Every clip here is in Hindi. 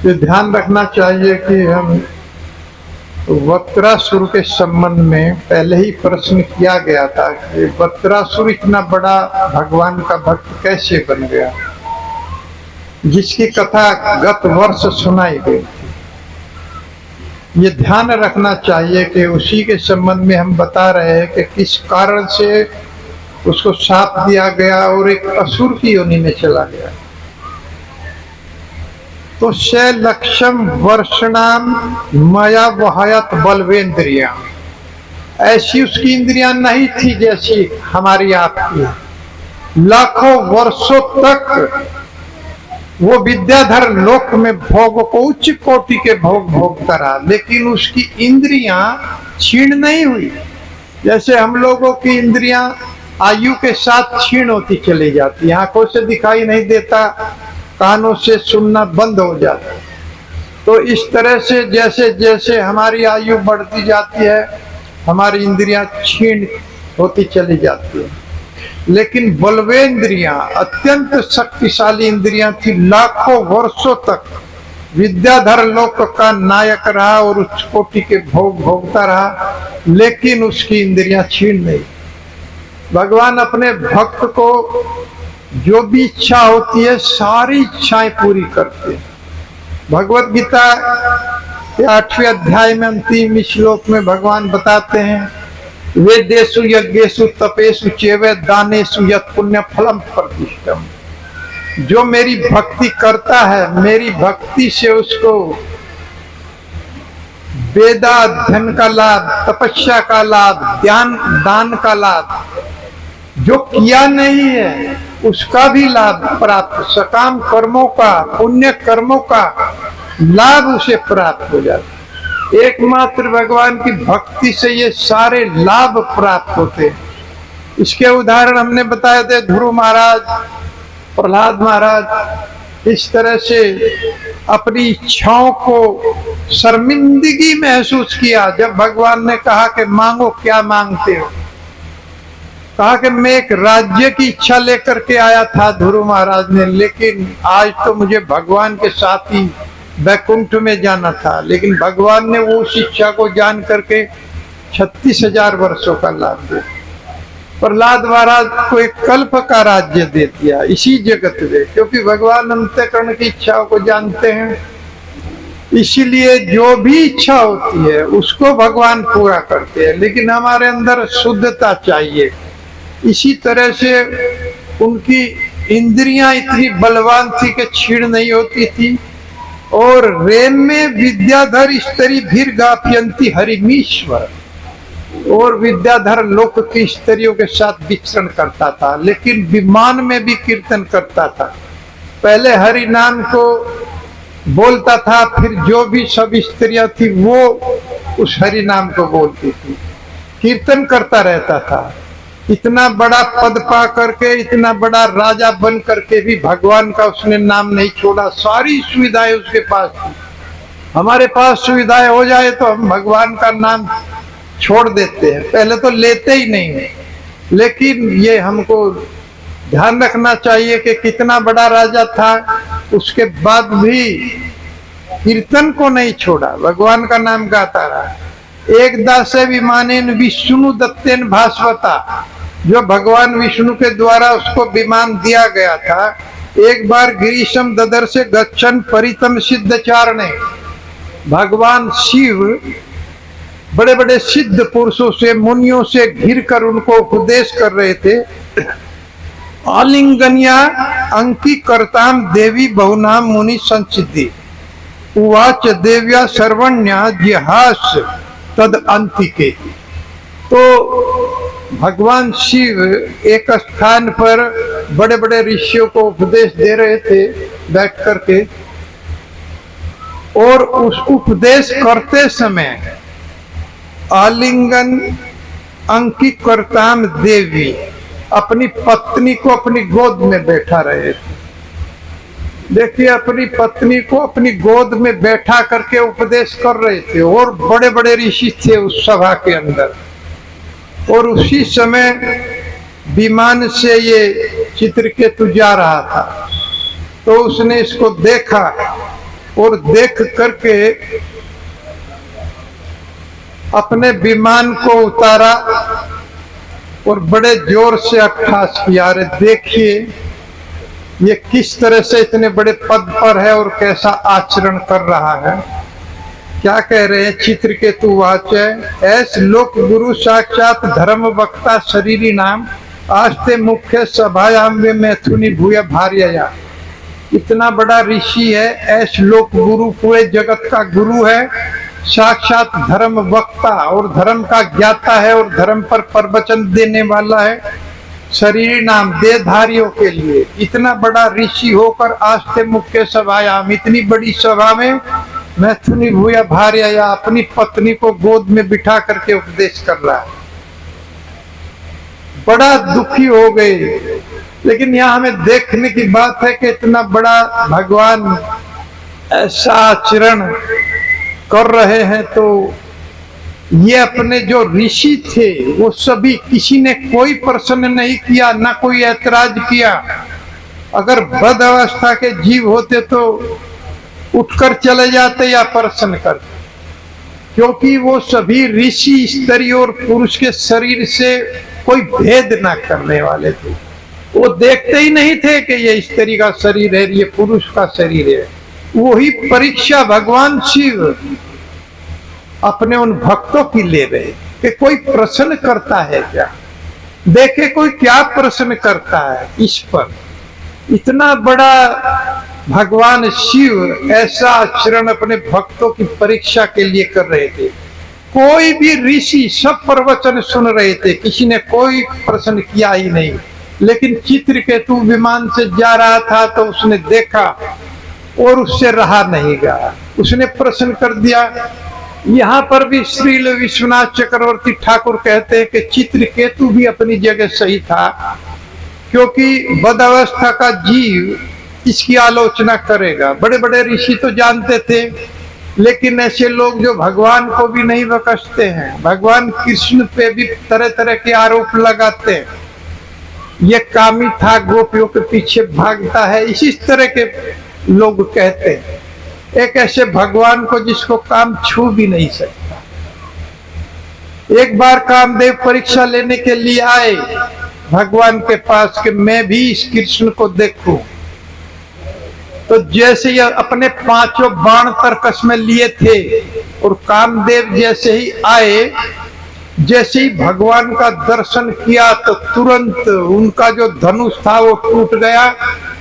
ये ध्यान रखना चाहिए कि हम वक्रासुर के संबंध में पहले ही प्रश्न किया गया था कि वक्रासुर इतना बड़ा भगवान का भक्त कैसे बन गया, जिसकी कथा गत वर्ष सुनाई गई थी। ये ध्यान रखना चाहिए कि उसी के संबंध में हम बता रहे हैं कि किस कारण से उसको शाप दिया गया और एक असुर की योनि में चला गया। तो लक्षम वर्षणाम मया वहायत बलवेंद्रिया, ऐसी उसकी इंद्रियां नहीं थी जैसी हमारी आपकी। लाखों वर्षों तक वो विद्याधर लोक में भोग को उच्च कोटि के भोग भोगता रहा, लेकिन उसकी इंद्रियां क्षीण नहीं हुई। जैसे हम लोगों की इंद्रियां आयु के साथ क्षीण होती चली जाती, आंखों से दिखाई नहीं देता, कानों से सुनना बंद हो जाता। तो इस तरह से जैसे जैसे हमारी आयु बढ़ती जाती है, हमारी इंद्रियां क्षीण होती चली जाती है। लेकिन बलवेंद्रियां अत्यंत शक्तिशाली इंद्रियां थी, लाखों वर्षों तक विद्याधर लोक का नायक रहा और उच्च कोटि के भोग भोगता रहा, लेकिन उसकी इंद्रियां क्षीण नहीं। भगवान अपने भक्त को जो भी इच्छा होती है सारी इच्छाएं पूरी करते हैं। भगवत गीता के 8वें अध्याय में अंतिम श्लोक में भगवान बताते हैं, वेदेषु यज्ञेषु तपेषु चैव दानेषु यत् पुण्य फलम प्रतिष्ठम। जो मेरी भक्ति करता है, मेरी भक्ति से उसको वेदाध्ययन का लाभ, तपस्या का लाभ, ध्यान दान का लाभ, जो किया नहीं है उसका भी लाभ प्राप्त, सकाम कर्मों का, पुण्य कर्मों का लाभ उसे प्राप्त हो जाता। एकमात्र भगवान की भक्ति से ये सारे लाभ प्राप्त होते हैं। इसके उदाहरण हमने बताए थे, ध्रुव महाराज, प्रहलाद महाराज। इस तरह से अपनी इच्छाओं को शर्मिंदगी महसूस किया जब भगवान ने कहा कि मांगो, क्या मांगते हो। कहा कि मैं एक राज्य की इच्छा लेकर के आया था ध्रुव महाराज ने, लेकिन आज तो मुझे भगवान के साथ ही वैकुंठ में जाना था। लेकिन भगवान ने वो उस इच्छा को जान करके 36,000 वर्षों का लाभ दिया। प्रहलाद महाराज को एक कल्प का राज्य दे दिया इसी जगत में, क्योंकि भगवान अंतःकरण की इच्छाओं को जानते हैं। इसीलिए जो भी इच्छा होती है उसको भगवान पूरा करते हैं, लेकिन हमारे अंदर शुद्धता चाहिए। इसी तरह से उनकी इंद्रियां इतनी बलवान थी कि क्षीण नहीं होती थी। और रेम में विद्याधर स्त्री भीर गाप्यंती हरिमीश्वर, और विद्याधर लोक की स्त्रियों के साथ विचरण करता था, लेकिन विमान में भी कीर्तन करता था। पहले हरि नाम को बोलता था, फिर जो भी सब स्त्रियां थी वो उस हरि नाम को बोलती थी, कीर्तन करता रहता था। इतना बड़ा पद पा करके, इतना बड़ा राजा बन करके भी भगवान का उसने नाम नहीं छोड़ा। सारी सुविधाएं उसके पास थी। हमारे पास सुविधाएं हो जाए तो हम भगवान का नाम छोड़ देते हैं, पहले तो लेते ही नहीं है। लेकिन ये हमको ध्यान रखना चाहिए कि कितना बड़ा राजा था, उसके बाद भी कीर्तन को नहीं छोड़ा, भगवान का नाम गाता रहा। एक दासे विमानेन विष्णु दत्तेन भास्वता, जो भगवान विष्णु के द्वारा उसको विमान दिया गया था। एक बार गिरीशम ददर से गच्छन परितम सिद्ध चारणे, भगवान शिव बड़े बड़े सिद्ध पुरुषों से, मुनियों से घिर कर उनको उपदेश कर रहे थे। आलिंगन्या अंकीकर्ताम देवी बहुनाम मुनि संसिद्धि, उवाच देव्या सर्वण्या जिहास तद अंतिके। तो भगवान शिव एक स्थान पर बड़े बड़े ऋषियों को उपदेश दे रहे थे बैठ करके, और उस उपदेश करते समय आलिंगन अंकीकर्ताम देवी अपनी पत्नी को अपनी गोद में बैठा रहे थे। देखिए, अपनी पत्नी को अपनी गोद में बैठा करके उपदेश कर रहे थे, और बड़े बड़े ऋषि थे उस सभा के अंदर। और उसी समय विमान से ये चित्रकेतु जा रहा था। तो उसने इसको देखा और देख करके अपने विमान को उतारा और बड़े जोर से अट्ठास किया, अरे देखिए ये किस तरह से इतने बड़े पद पर है और कैसा आचरण कर रहा है। क्या कह रहे हैं चित्रकेतु वाच्य, ऐस लोक गुरु साक्षात धर्म वक्ता शरीरी नाम आस्ते मुख्य सभायाम वे मैथुनी भूय भार्यया। इतना बड़ा ऋषि है, ऐस लोक गुरु, पूरे जगत का गुरु है, साक्षात धर्म वक्ता और धर्म का ज्ञाता है और धर्म पर प्रवचन देने वाला है शरीर नाम देहधारियों के लिए। इतना बड़ा ऋषि होकर आस्ते मुख्य सभायाम, इतनी बड़ी सभा में मैथुनी भूया भार्या, या अपनी पत्नी को गोद में बिठा करके उपदेश कर रहा है। बड़ा दुखी हो गए। लेकिन यहाँ हमें देखने की बात है कि इतना बड़ा भगवान ऐसा आचरण कर रहे हैं, तो ये अपने जो ऋषि थे वो सभी, किसी ने कोई प्रश्न नहीं किया, ना कोई ऐतराज किया। अगर बद अवस्था के जीव होते तो उठकर चले जाते या प्रश्न करते, क्योंकि वो सभी ऋषि स्त्री और पुरुष के शरीर से कोई भेद ना करने वाले थे। वो देखते ही नहीं थे कि ये स्त्री का शरीर है, ये पुरुष का शरीर है। वही परीक्षा भगवान शिव अपने उन भक्तों की ले रहे कि कोई प्रश्न करता है क्या, देखे कोई क्या प्रश्न करता है इस पर। इतना बड़ा भगवान शिव ऐसा आचरण अपने भक्तों की परीक्षा के लिए कर रहे थे। कोई भी ऋषि सब प्रवचन सुन रहे थे, किसी ने कोई प्रश्न किया ही नहीं। लेकिन चित्रकेतु विमान से जा रहा था तो उसने देखा और उससे रहा नहीं गया, उसने प्रश्न कर दिया। यहाँ पर भी श्रील विश्वनाथ चक्रवर्ती ठाकुर कहते हैं कि चित्रकेतु भी अपनी जगह सही था, क्योंकि बदावस्था का जीव इसकी आलोचना करेगा। बड़े बड़े ऋषि तो जानते थे, लेकिन ऐसे लोग जो भगवान को भी नहीं बख्शते हैं, भगवान कृष्ण पे भी तरह तरह के आरोप लगाते हैं। ये कामी था, गोपियों के पीछे भागता है, इसी तरह के लोग कहते हैं। एक ऐसे भगवान को जिसको काम छू भी नहीं सकता। एक बार कामदेव परीक्षा लेने के लिए आए भगवान के पास कि मैं भी इस कृष्ण को देखूं। तो जैसे ये अपने पांचों बाण तर्कस में लिए थे और कामदेव जैसे ही आए, जैसे ही भगवान का दर्शन किया तो तुरंत उनका जो धनुष था वो टूट गया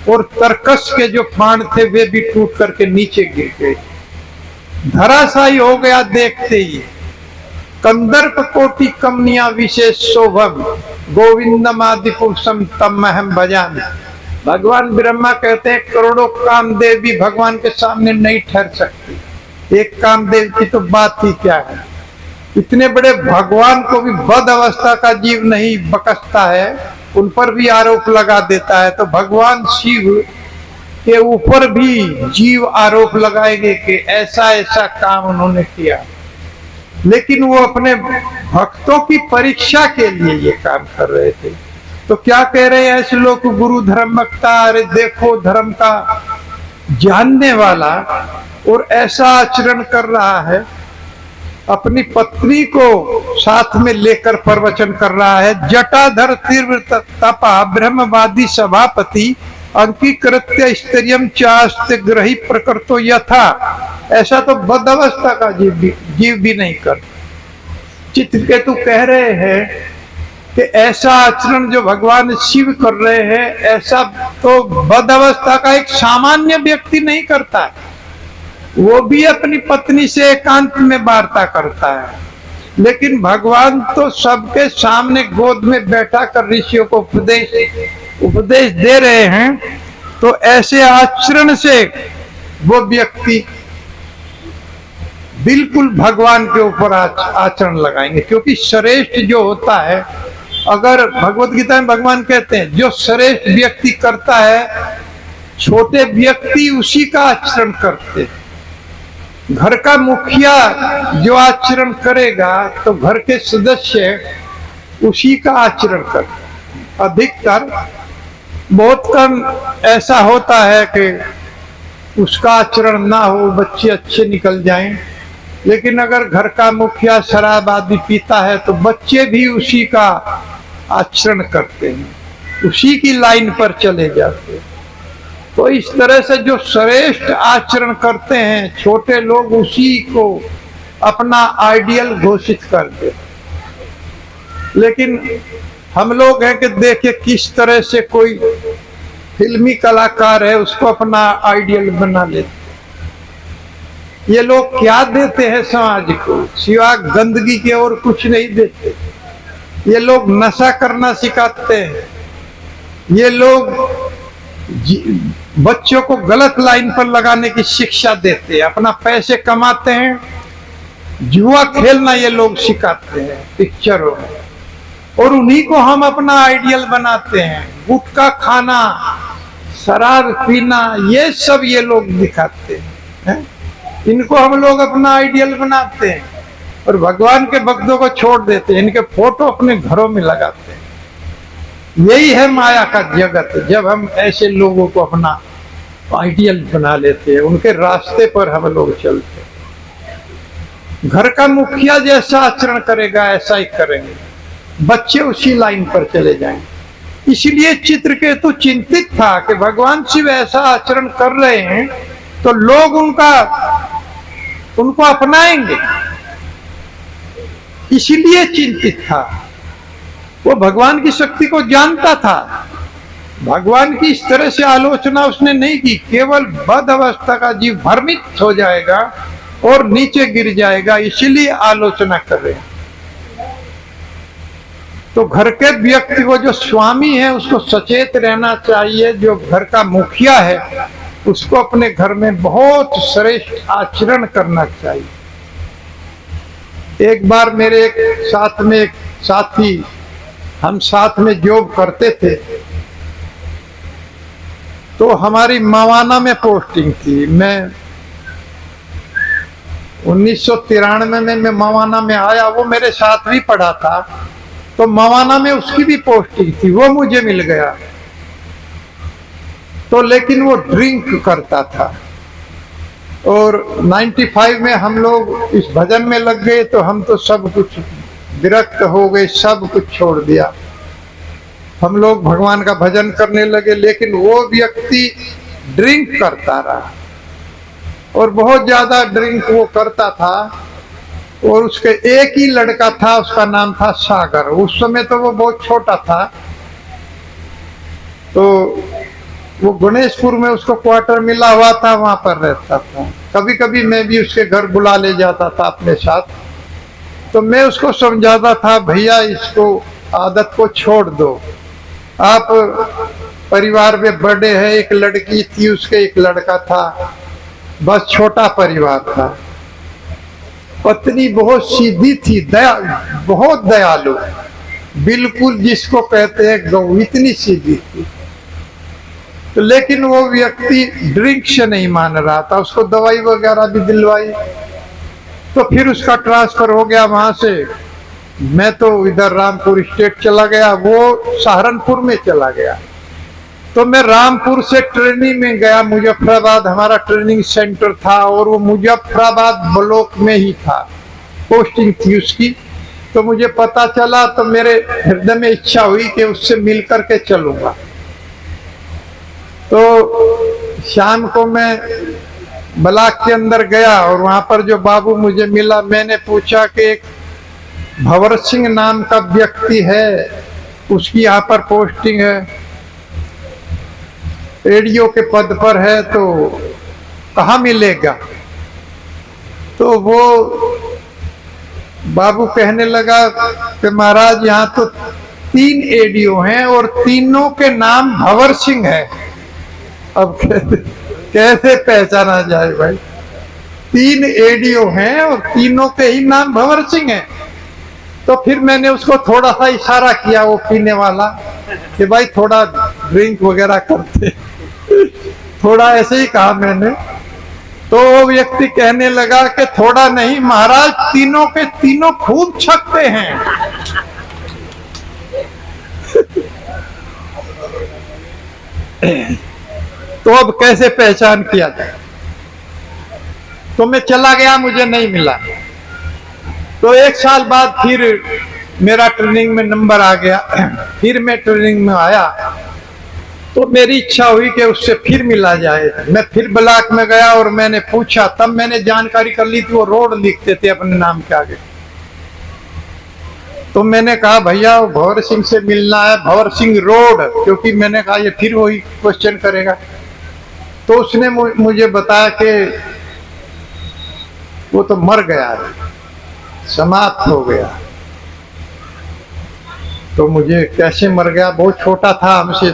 और तर्कस के जो बाण थे वे भी टूट करके नीचे गिर गए, धराशायी हो गया देखते ही। कंदर्प कोटि कमनिया विशेष शोभम गोविंदम आदि पुरुषम तम अहम भजामि। भगवान ब्रह्मा कहते हैं करोड़ों कामदेव भी भगवान के सामने नहीं ठहर सकते। एक कामदेव की तो बात ही क्या है। इतने बड़े भगवान को भी बद अवस्था का जीव नहीं बख्शता है, उन पर भी आरोप लगा देता है। तो भगवान शिव के ऊपर भी जीव आरोप लगाएंगे कि ऐसा ऐसा काम उन्होंने किया। लेकिन वो अपने भक्तों की परीक्षा के लिए ये काम कर रहे थे। तो क्या कह रहे हैं ऐसे लोग, गुरु धर्म वक्ता, अरे देखो धर्म का जानने वाला और ऐसा आचरण कर रहा है, अपनी पत्नी को साथ में लेकर प्रवचन कर रहा है। जटाधर तीव्र तपा ब्रह्मवादी सभापति अंकीकृत्य स्त्रियम चास्ते ग्रही प्रकृतो यथा। ऐसा तो बदअवस्था का जीव भी नहीं कर। चित्रकेतु कह रहे हैं कि ऐसा आचरण जो भगवान शिव कर रहे हैं, ऐसा तो बदअवस्था का एक सामान्य व्यक्ति नहीं करता है। वो भी अपनी पत्नी से एकांत में वार्ता करता है, लेकिन भगवान तो सबके सामने गोद में बैठा कर ऋषियों को उपदेश दे रहे हैं। तो ऐसे आचरण से वो व्यक्ति बिल्कुल भगवान के ऊपर आचरण लगाएंगे, क्योंकि श्रेष्ठ जो होता है, अगर भगवत गीता में भगवान कहते हैं जो श्रेष्ठ व्यक्ति करता है, छोटे व्यक्ति उसी का आचरण करते हैं। घर का मुखिया जो आचरण करेगा तो घर के सदस्य उसी का आचरण करते। अधिकतर बहुत कम ऐसा होता है कि उसका आचरण ना हो, बच्चे अच्छे निकल जाएं। लेकिन अगर घर का मुखिया शराब आदि पीता है तो बच्चे भी उसी का आचरण करते हैं, उसी की लाइन पर चले जाते हैं। तो इस तरह से जो श्रेष्ठ आचरण करते हैं छोटे लोग, उसी को अपना आइडियल घोषित कर देते। लेकिन हम लोग हैं कि देखिए किस तरह से कोई फिल्मी कलाकार है उसको अपना आइडियल बना लेते। ये लोग क्या देते हैं समाज को, सिवा गंदगी के और कुछ नहीं देते। ये लोग नशा करना सिखाते हैं, ये लोग बच्चों को गलत लाइन पर लगाने की शिक्षा देते हैं, अपना पैसे कमाते हैं, जुआ खेलना ये लोग सिखाते हैं पिक्चरों में, और उन्हीं को हम अपना आइडियल बनाते हैं। गुटखा खाना, शराब पीना, ये सब ये लोग दिखाते हैं, इनको हम लोग अपना आइडियल बनाते हैं और भगवान के भक्तों को छोड़ देते हैं, इनके फोटो अपने घरों में लगाते हैं। यही है माया का जगत, जब हम ऐसे लोगों को अपना आइडियल बना लेते हैं, उनके रास्ते पर हम लोग चलते हैं। घर का मुखिया जैसा आचरण करेगा ऐसा ही करेंगे, बच्चे उसी लाइन पर चले जाएंगे। इसलिए चित्रकेतु चिंतित था कि भगवान शिव ऐसा आचरण कर रहे हैं तो लोग उनको अपनाएंगे, इसीलिए चिंतित था। वो भगवान की शक्ति को जानता था, भगवान की इस तरह से आलोचना उसने नहीं की। केवल बद अवस्था का जीव भ्रमित हो जाएगा और नीचे गिर जाएगा, इसीलिए आलोचना कर रहे हैं। तो घर के व्यक्ति को, जो स्वामी है, उसको सचेत रहना चाहिए। जो घर का मुखिया है उसको अपने घर में बहुत श्रेष्ठ आचरण करना चाहिए। एक बार मेरे एक साथी, हम साथ में जॉब करते थे, तो हमारी मवाना में पोस्टिंग थी। मैं 1993 में मैं मवाना में आया, वो मेरे साथ भी पढ़ा था, तो मवाना में उसकी भी पोस्टिंग थी, वो मुझे मिल गया। तो लेकिन वो ड्रिंक करता था, और 95 में हम लोग इस भजन में लग गए, तो हम तो सब कुछ विरक्त हो गए, सब कुछ छोड़ दिया। हम लोग भगवान का भजन करने लगे, लेकिन वो व्यक्ति ड्रिंक करता रहा, और बहुत ज्यादा ड्रिंक वो करता था। और उसके एक ही लड़का था, उसका नाम था सागर। उस समय तो वो बहुत छोटा था, तो वो गणेशपुर में उसको क्वार्टर मिला हुआ था, वहां पर रहता था। कभी कभी मैं भी उसके घर बुला ले जाता था अपने साथ, तो मैं उसको समझाता था, भैया इसको आदत को छोड़ दो, आप परिवार में बड़े हैं, एक लड़की थी, उसके एक लड़का था, बस छोटा परिवार था। पत्नी बहुत सीधी थी, बहुत दयालु, बिल्कुल जिसको कहते हैं गौ, इतनी सीधी थी। तो लेकिन वो व्यक्ति ड्रिंक से नहीं मान रहा था, उसको दवाई वगैरह भी दिलवाई, तो फिर उसका ट्रांसफर हो गया वहां से। मैं तो इधर रामपुर स्टेट चला गया, वो सहारनपुर में चला गया। तो मैं रामपुर से ट्रेनिंग में गया, मुजफ्फराबाद हमारा ट्रेनिंग सेंटर था, और वो मुजफ्फराबाद ब्लॉक में ही था, पोस्टिंग थी उसकी। तो मुझे पता चला, तो मेरे हृदय में इच्छा हुई कि उससे मिल करके चलूंगा। तो शाम को मैं ब्लॉक के अंदर गया, और वहां पर जो बाबू मुझे मिला, मैंने पूछा कि एक भंवर सिंह नाम का व्यक्ति है, उसकी यहाँ पर पोस्टिंग है, रेडियो के पद पर है, तो कहाँ मिलेगा? तो वो बाबू कहने लगा कि महाराज यहाँ तो 3 एडीओ हैं और तीनों के नाम भंवर सिंह है। अब कैसे पहचाना जाए भाई? 3 एडीओ हैं और तीनों के ही नाम भंवर सिंह है। तो फिर मैंने उसको थोड़ा सा इशारा किया, वो पीने वाला, कि भाई थोड़ा ड्रिंक वगैरह करते, थोड़ा ऐसे ही कहा मैंने। तो वो व्यक्ति कहने लगा कि थोड़ा नहीं महाराज, तीनों के तीनों खूब छकते हैं। तो अब कैसे पहचान किया जाए? तो मैं चला गया, मुझे नहीं मिला। तो 1 साल बाद फिर मेरा ट्रेनिंग में नंबर आ गया। फिर मैं ट्रेनिंग में आया तो मेरी इच्छा हुई कि उससे फिर मिला जाए। मैं फिर ब्लॉक में गया और मैंने पूछा, तब मैंने जानकारी कर ली थी वो रोड लिखते थे अपने नाम के आगे। तो मैंने कहा भैया भंवर सिंह से मिलना है, भंवर सिंह रोड, क्योंकि मैंने कहा ये फिर वही क्वेश्चन करेगा। तो उसने मुझे बताया कि वो तो मर गया है, समाप्त हो गया। तो मुझे कैसे मर गया, बहुत छोटा था हमसे।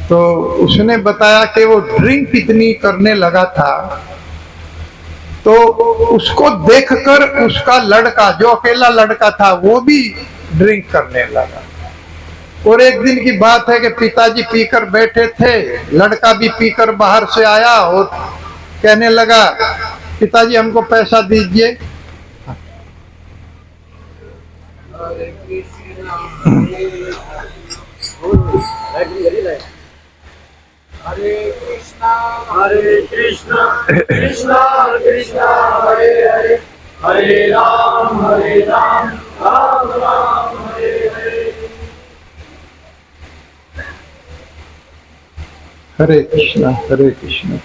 तो उसने बताया कि वो ड्रिंक इतनी करने लगा था, तो उसको देखकर उसका लड़का, जो अकेला लड़का था, वो भी ड्रिंक करने लगा। और एक दिन की बात है कि पिताजी पीकर बैठे थे, लड़का भी पीकर बाहर से आया और कहने लगा, पिताजी हमको पैसा दीजिए। हरे कृष्णा कृष्णा कृष्णा हरे हरे, हरे राम राम राम हरे हरे। हरे कृष्णा हरे कृष्णा।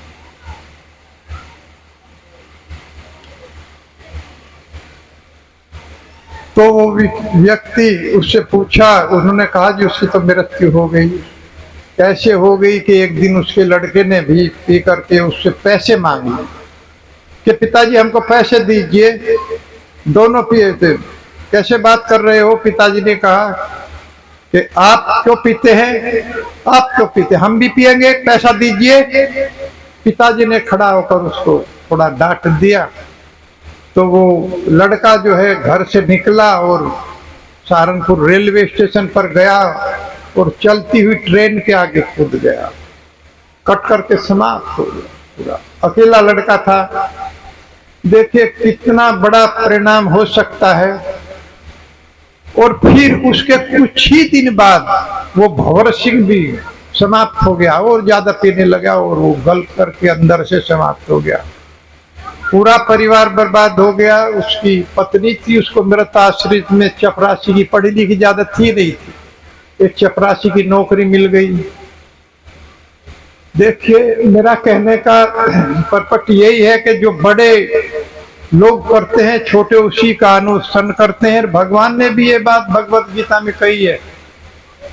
तो वो व्यक्ति उससे पूछा, उन्होंने कहा जी उसकी तो मृत्यु हो गई। कैसे हो गई? कि एक दिन उसके लड़के ने भी पी करके उससे पैसे मांगे कि पिताजी हमको पैसे दीजिए। दोनों पिए थे। कैसे बात कर रहे हो? पिताजी ने कहा कि आप क्यों पीते हैं, आप क्यों पीते, हम भी पिएंगे, पैसा दीजिए। पिताजी ने खड़ा होकर उसको थोड़ा डांट दिया। तो वो लड़का जो है घर से निकला और सहारनपुर रेलवे स्टेशन पर गया और चलती हुई ट्रेन के आगे कूद गया, कट करके समाप्त हो गया पूरा। अकेला लड़का था। देखिए कितना बड़ा परिणाम हो सकता है। और फिर उसके कुछ ही दिन बाद वो भंवर सिंह भी समाप्त हो गया और ज्यादा पीने लगा और वो गल करके अंदर से समाप्त हो गया। पूरा परिवार बर्बाद हो गया। उसकी पत्नी थी, उसको मृत आश्रित में चपरासी की, पढ़ी लिखी ज्यादा थी नहीं थी, एक चपरासी की नौकरी मिल गई। देखिए मेरा कहने का परपट यही है कि जो बड़े लोग करते हैं छोटे उसी का अनुसरण करते हैं। भगवान ने भी ये बात भगवत गीता में कही है।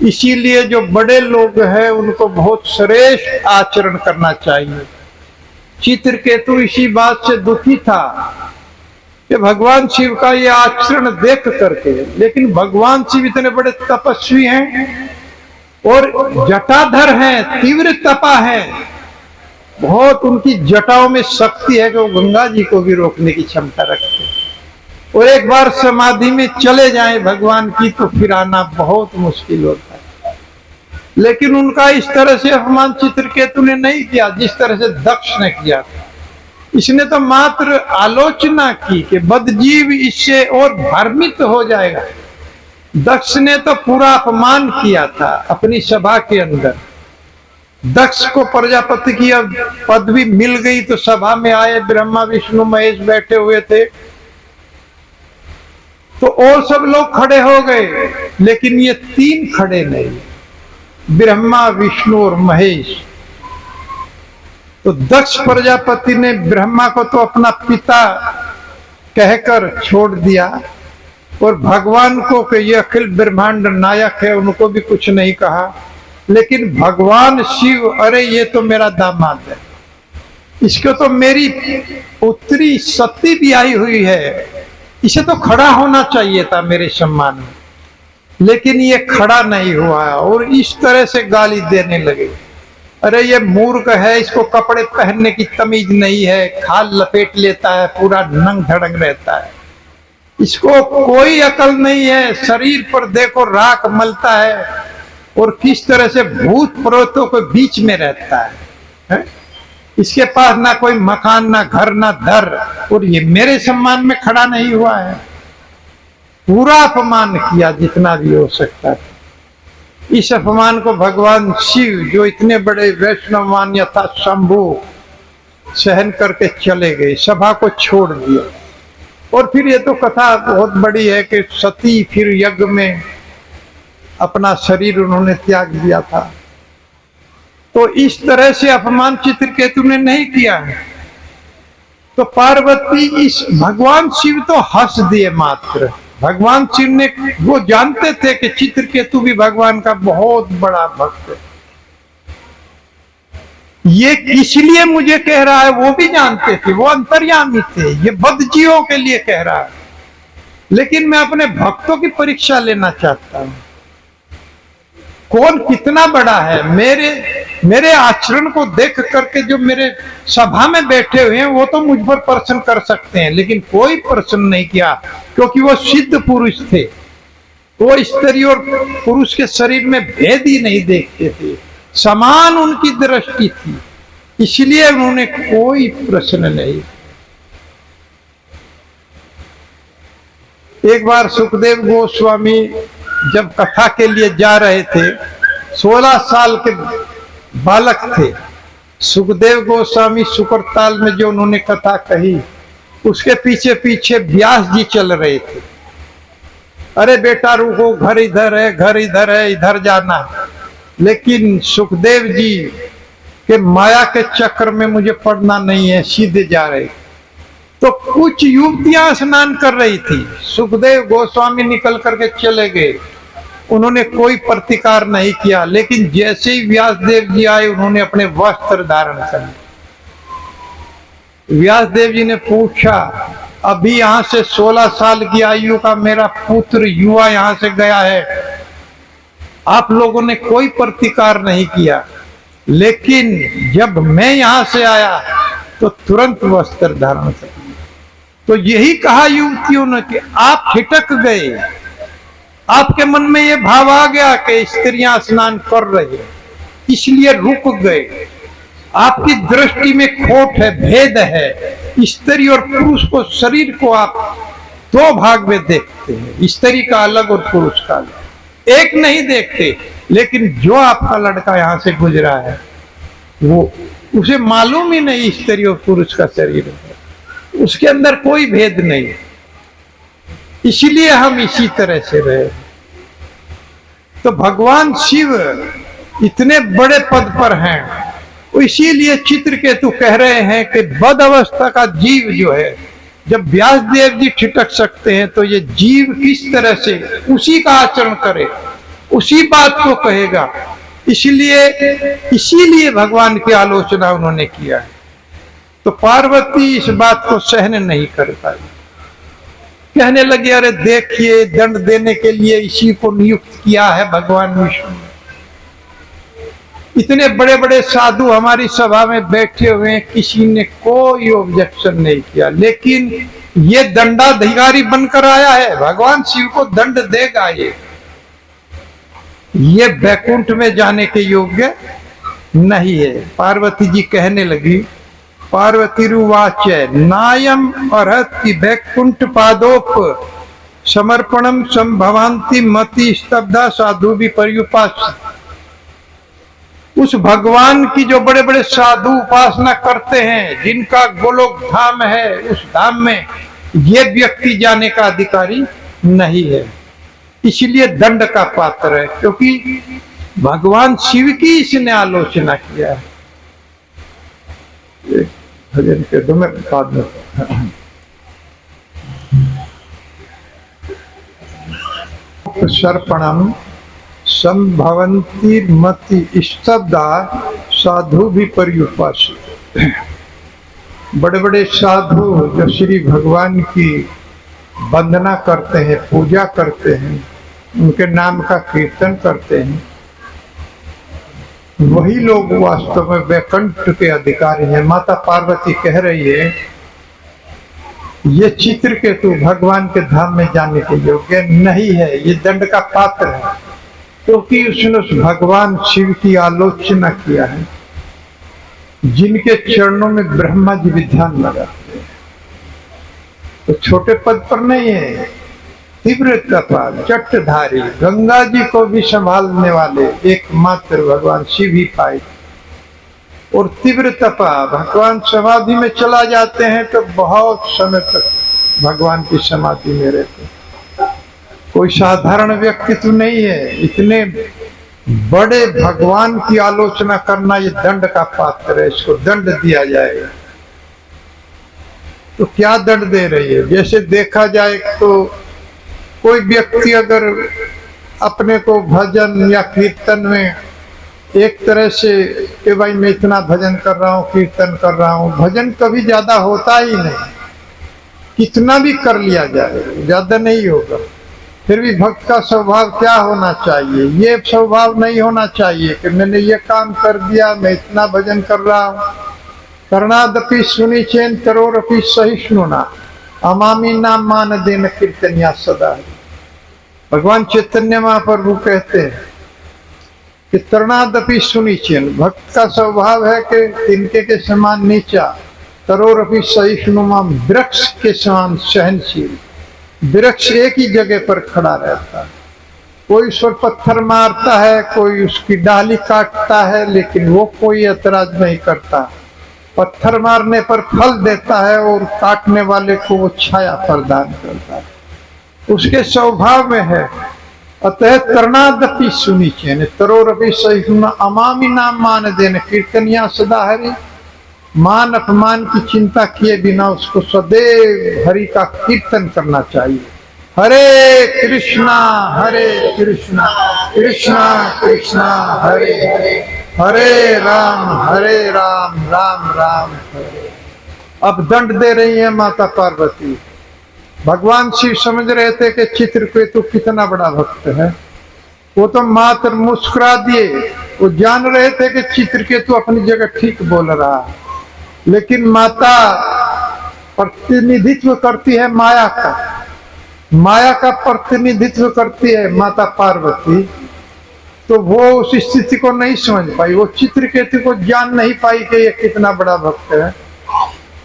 इसीलिए जो बड़े लोग हैं उनको बहुत श्रेष्ठ आचरण करना चाहिए। चित्रकेतु इसी बात से दुखी था कि भगवान शिव का ये आचरण देख करके, लेकिन भगवान शिव इतने बड़े तपस्वी हैं और जटाधर हैं, तीव्र तपा हैं, बहुत उनकी जटाओं में शक्ति है कि वो गंगा जी को भी रोकने की क्षमता रखते हैं। और एक बार समाधि में चले जाएं भगवान की तो फिर आना बहुत मुश्किल होता है। लेकिन उनका इस तरह से अपमान चित्रकेतु ने नहीं किया जिस तरह से दक्ष ने किया था। इसने तो मात्र आलोचना की कि बदजीव इससे और भ्रमित हो जाएगा। दक्ष ने तो पूरा अपमान किया था अपनी सभा के अंदर। दक्ष को प्रजापति की अब पदवी मिल गई तो सभा में आए, ब्रह्मा विष्णु महेश बैठे हुए थे, तो और सब लोग खड़े हो गए, लेकिन ये 3 खड़े नहीं, ब्रह्मा विष्णु और महेश। तो दक्ष प्रजापति ने ब्रह्मा को तो अपना पिता कहकर छोड़ दिया और भगवान को कि ये अखिल ब्रह्मांड नायक है उनको भी कुछ नहीं कहा। लेकिन भगवान शिव, अरे ये तो मेरा दामाद है, इसको तो मेरी पुत्री सती भी आई हुई है, इसे तो खड़ा होना चाहिए था मेरे सम्मान में, लेकिन ये खड़ा नहीं हुआ और इस तरह से गाली देने लगे। अरे ये मूर्ख है, इसको कपड़े पहनने की तमीज नहीं है, खाल लपेट लेता है, पूरा नंग धड़ंग रहता है, इसको कोई अकल नहीं है, शरीर पर देखो राख मलता है और किस तरह से भूत प्रेतों के बीच में रहता है? इसके पास ना कोई मकान, ना घर, ना दर, और ये मेरे सम्मान में खड़ा नहीं हुआ है। पूरा अपमान किया जितना भी हो सकता था। इस अपमान को भगवान शिव, जो इतने बड़े वैष्णवमान यथा शंभु, सहन करके चले गए, सभा को छोड़ दिया। और फिर ये तो कथा बहुत बड़ी है कि सती फिर यज्ञ में अपना शरीर उन्होंने त्याग दिया था। तो इस तरह से अपमान चित्रकेतु ने नहीं किया है। तो पार्वती, इस भगवान शिव तो हंस दिए मात्र। भगवान शिव ने, वो जानते थे कि चित्रकेतु भी भगवान का बहुत बड़ा भक्त है। ये इसलिए मुझे कह रहा है, वो भी जानते थे, वो अंतर्यामी थे, ये बद्धजीवों के लिए कह रहा है। लेकिन मैं अपने भक्तों की परीक्षा लेना चाहता हूं, कौन कितना बड़ा है। मेरे आचरण को देख करके जो मेरे सभा में बैठे हुए हैं वो तो मुझ पर प्रश्न कर सकते हैं, लेकिन कोई प्रश्न नहीं किया, क्योंकि वो सिद्ध पुरुष थे। वो स्त्री और पुरुष के शरीर में भेद ही नहीं देखते थे, समान उनकी दृष्टि थी, इसलिए उन्होंने कोई प्रश्न नहीं। एक बार सुखदेव गोस्वामी जब कथा के लिए जा रहे थे, 16 साल के बालक थे। सुखदेव गोस्वामी शुक्रताल में जो उन्होंने कथा कही, उसके पीछे पीछे व्यास जी चल रहे थे। अरे बेटा रुको, घर इधर है, घर इधर है, इधर जाना। लेकिन सुखदेव जी के माया के चक्र में मुझे पढ़ना नहीं है, सीधे जा रहे। तो कुछ युवतियां स्नान कर रही थी, सुखदेव गोस्वामी निकल करके चले गए। उन्होंने कोई प्रतिकार नहीं किया, लेकिन जैसे ही व्यासदेव जी आए उन्होंने अपने वस्त्र धारण कर लिए। व्यासदेव जी ने पूछा, अभी यहां से 16 साल की आयु का मेरा पुत्र युवा यहां से गया है, आप लोगों ने कोई प्रतिकार नहीं किया, लेकिन जब मैं यहां से आया तो तुरंत वस्त्र धारण कर लिया। तो यही कहा युवतियों ने कि आप हिटक गए, आपके मन में ये भाव आ गया कि स्त्रियां स्नान कर रही है, इसलिए रुक गए। आपकी दृष्टि में खोट है, भेद है। स्त्री और पुरुष को, शरीर को आप दो भाग में देखते हैं, स्त्री का अलग और पुरुष का अलग, एक नहीं देखते। लेकिन जो आपका लड़का यहां से गुजरा है, वो उसे मालूम ही नहीं स्त्री और पुरुष का शरीर है, उसके अंदर कोई भेद नहीं, इसलिए हम इसी तरह से रहे। तो भगवान शिव इतने बड़े पद पर हैं, इसीलिए चित्रकेतु कह रहे हैं कि बद अवस्था का जीव जो है, जब व्यासदेव जी ठिठक सकते हैं तो ये जीव किस तरह से उसी का आचरण करे, उसी बात को कहेगा। इसीलिए भगवान की आलोचना उन्होंने किया है। तो पार्वती इस बात को सहन नहीं कर पाई, कहने लगे, अरे देखिए, दंड देने के लिए इसी को नियुक्त किया है भगवान विष्णु ने। इतने बड़े बड़े साधु हमारी सभा में बैठे हुए हैं, किसी ने कोई ऑब्जेक्शन नहीं किया, लेकिन ये दंडाधिकारी बनकर आया है, भगवान शिव को दंड देगा। ये बैकुंठ में जाने के योग्य नहीं है। पार्वती जी कहने लगी, पार्वती रुवाच नायम अर्हति वैकुंठ पादोप समर्पणम संभवांति मति स्तब्धा साधु भी पर्युपास। उस भगवान की जो बड़े बड़े साधु उपासना करते हैं, जिनका गोलोक धाम है, उस धाम में ये व्यक्ति जाने का अधिकारी नहीं है, इसलिए दंड का पात्र है, क्योंकि भगवान शिव की इसने आलोचना किया है। भजन के दो में बाद में सर्पणम संभवंती मति स्तब्धा साधु भी पर्युपासित। बड़े बड़े साधु जो श्री भगवान की वंदना करते हैं, पूजा करते हैं, उनके नाम का कीर्तन करते हैं, वही लोग वास्तव में वैकुंठ के अधिकारी हैं। माता पार्वती कह रही है, ये चित्रकेतु भगवान के धाम में जाने के योग्य नहीं है, ये दंड का पात्र है, क्योंकि उसने उस भगवान शिव की आलोचना किया है, जिनके चरणों में ब्रह्मा जी भी ध्यान लगाते हैं। तो छोटे पद पर नहीं है, तीव्र तपा, जटधारी, गंगा जी को भी संभालने वाले एकमात्र भगवान शिव ही पाए। और तीव्र तपा, भगवान समाधि में चला जाते हैं तो बहुत समय तक भगवान की समाधि में रहते हैं। कोई साधारण व्यक्ति तो नहीं है। इतने बड़े भगवान की आलोचना करना ये दंड का पात्र है, इसको दंड दिया जाएगा। तो क्या दंड दे रही है? जैसे देखा जाए तो कोई व्यक्ति अगर अपने को भजन या कीर्तन में एक तरह से कि भाई मैं इतना भजन कर रहा हूँ, कीर्तन कर रहा हूँ, भजन कभी ज्यादा होता ही नहीं। कितना भी कर लिया जाए ज्यादा नहीं होगा। फिर भी भक्त का स्वभाव क्या होना चाहिए? ये स्वभाव नहीं होना चाहिए कि मैंने ये काम कर दिया, मैं इतना भजन कर रहा हूँ। कर्णादपि सुनिचेन तरोरपि सहिष्णुना अमामी नाम मान देन कीर्तनिया सदा। भगवान चैतन्य महाप्रभु कहते हैं कि तरुणादपि सुनिचेन, भक्त का स्वभाव है कि तिनके के समान नीचा, तरोरपि सहिष्णुमा, वृक्ष के समान सहनशील। वृक्ष एक ही जगह पर खड़ा रहता है, कोई उस पर पत्थर मारता है, कोई उसकी डाली काटता है, लेकिन वो कोई ऐतराज नहीं करता। पत्थर मारने पर फल देता है और काटने वाले को वो छाया प्रदान करता है, उसके स्वभाव में है। अतः तरुणादपि सुनिचेन तरोरपि सहिष्णुना अमामी नाम मान देन कीर्तनिया सदा हरि। मान अपमान की चिंता किए बिना उसको सदैव हरि का कीर्तन करना चाहिए। हरे कृष्णा कृष्णा कृष्णा हरे हरे, हरे राम राम राम हरे। अब दंड दे रही है माता पार्वती। भगवान शिव समझ रहे थे कि चित्रकेतु कितना बड़ा भक्त है, वो तो मात्र मुस्कुरा दिए। वो जान रहे थे कि चित्रकेतु अपनी जगह ठीक बोल रहा है, लेकिन माता प्रतिनिधित्व करती है माया का, माया का प्रतिनिधित्व करती है माता पार्वती। तो वो उस स्थिति को नहीं समझ पाई, वो चित्रकेतु को जान नहीं पाई कि ये कितना बड़ा भक्त है,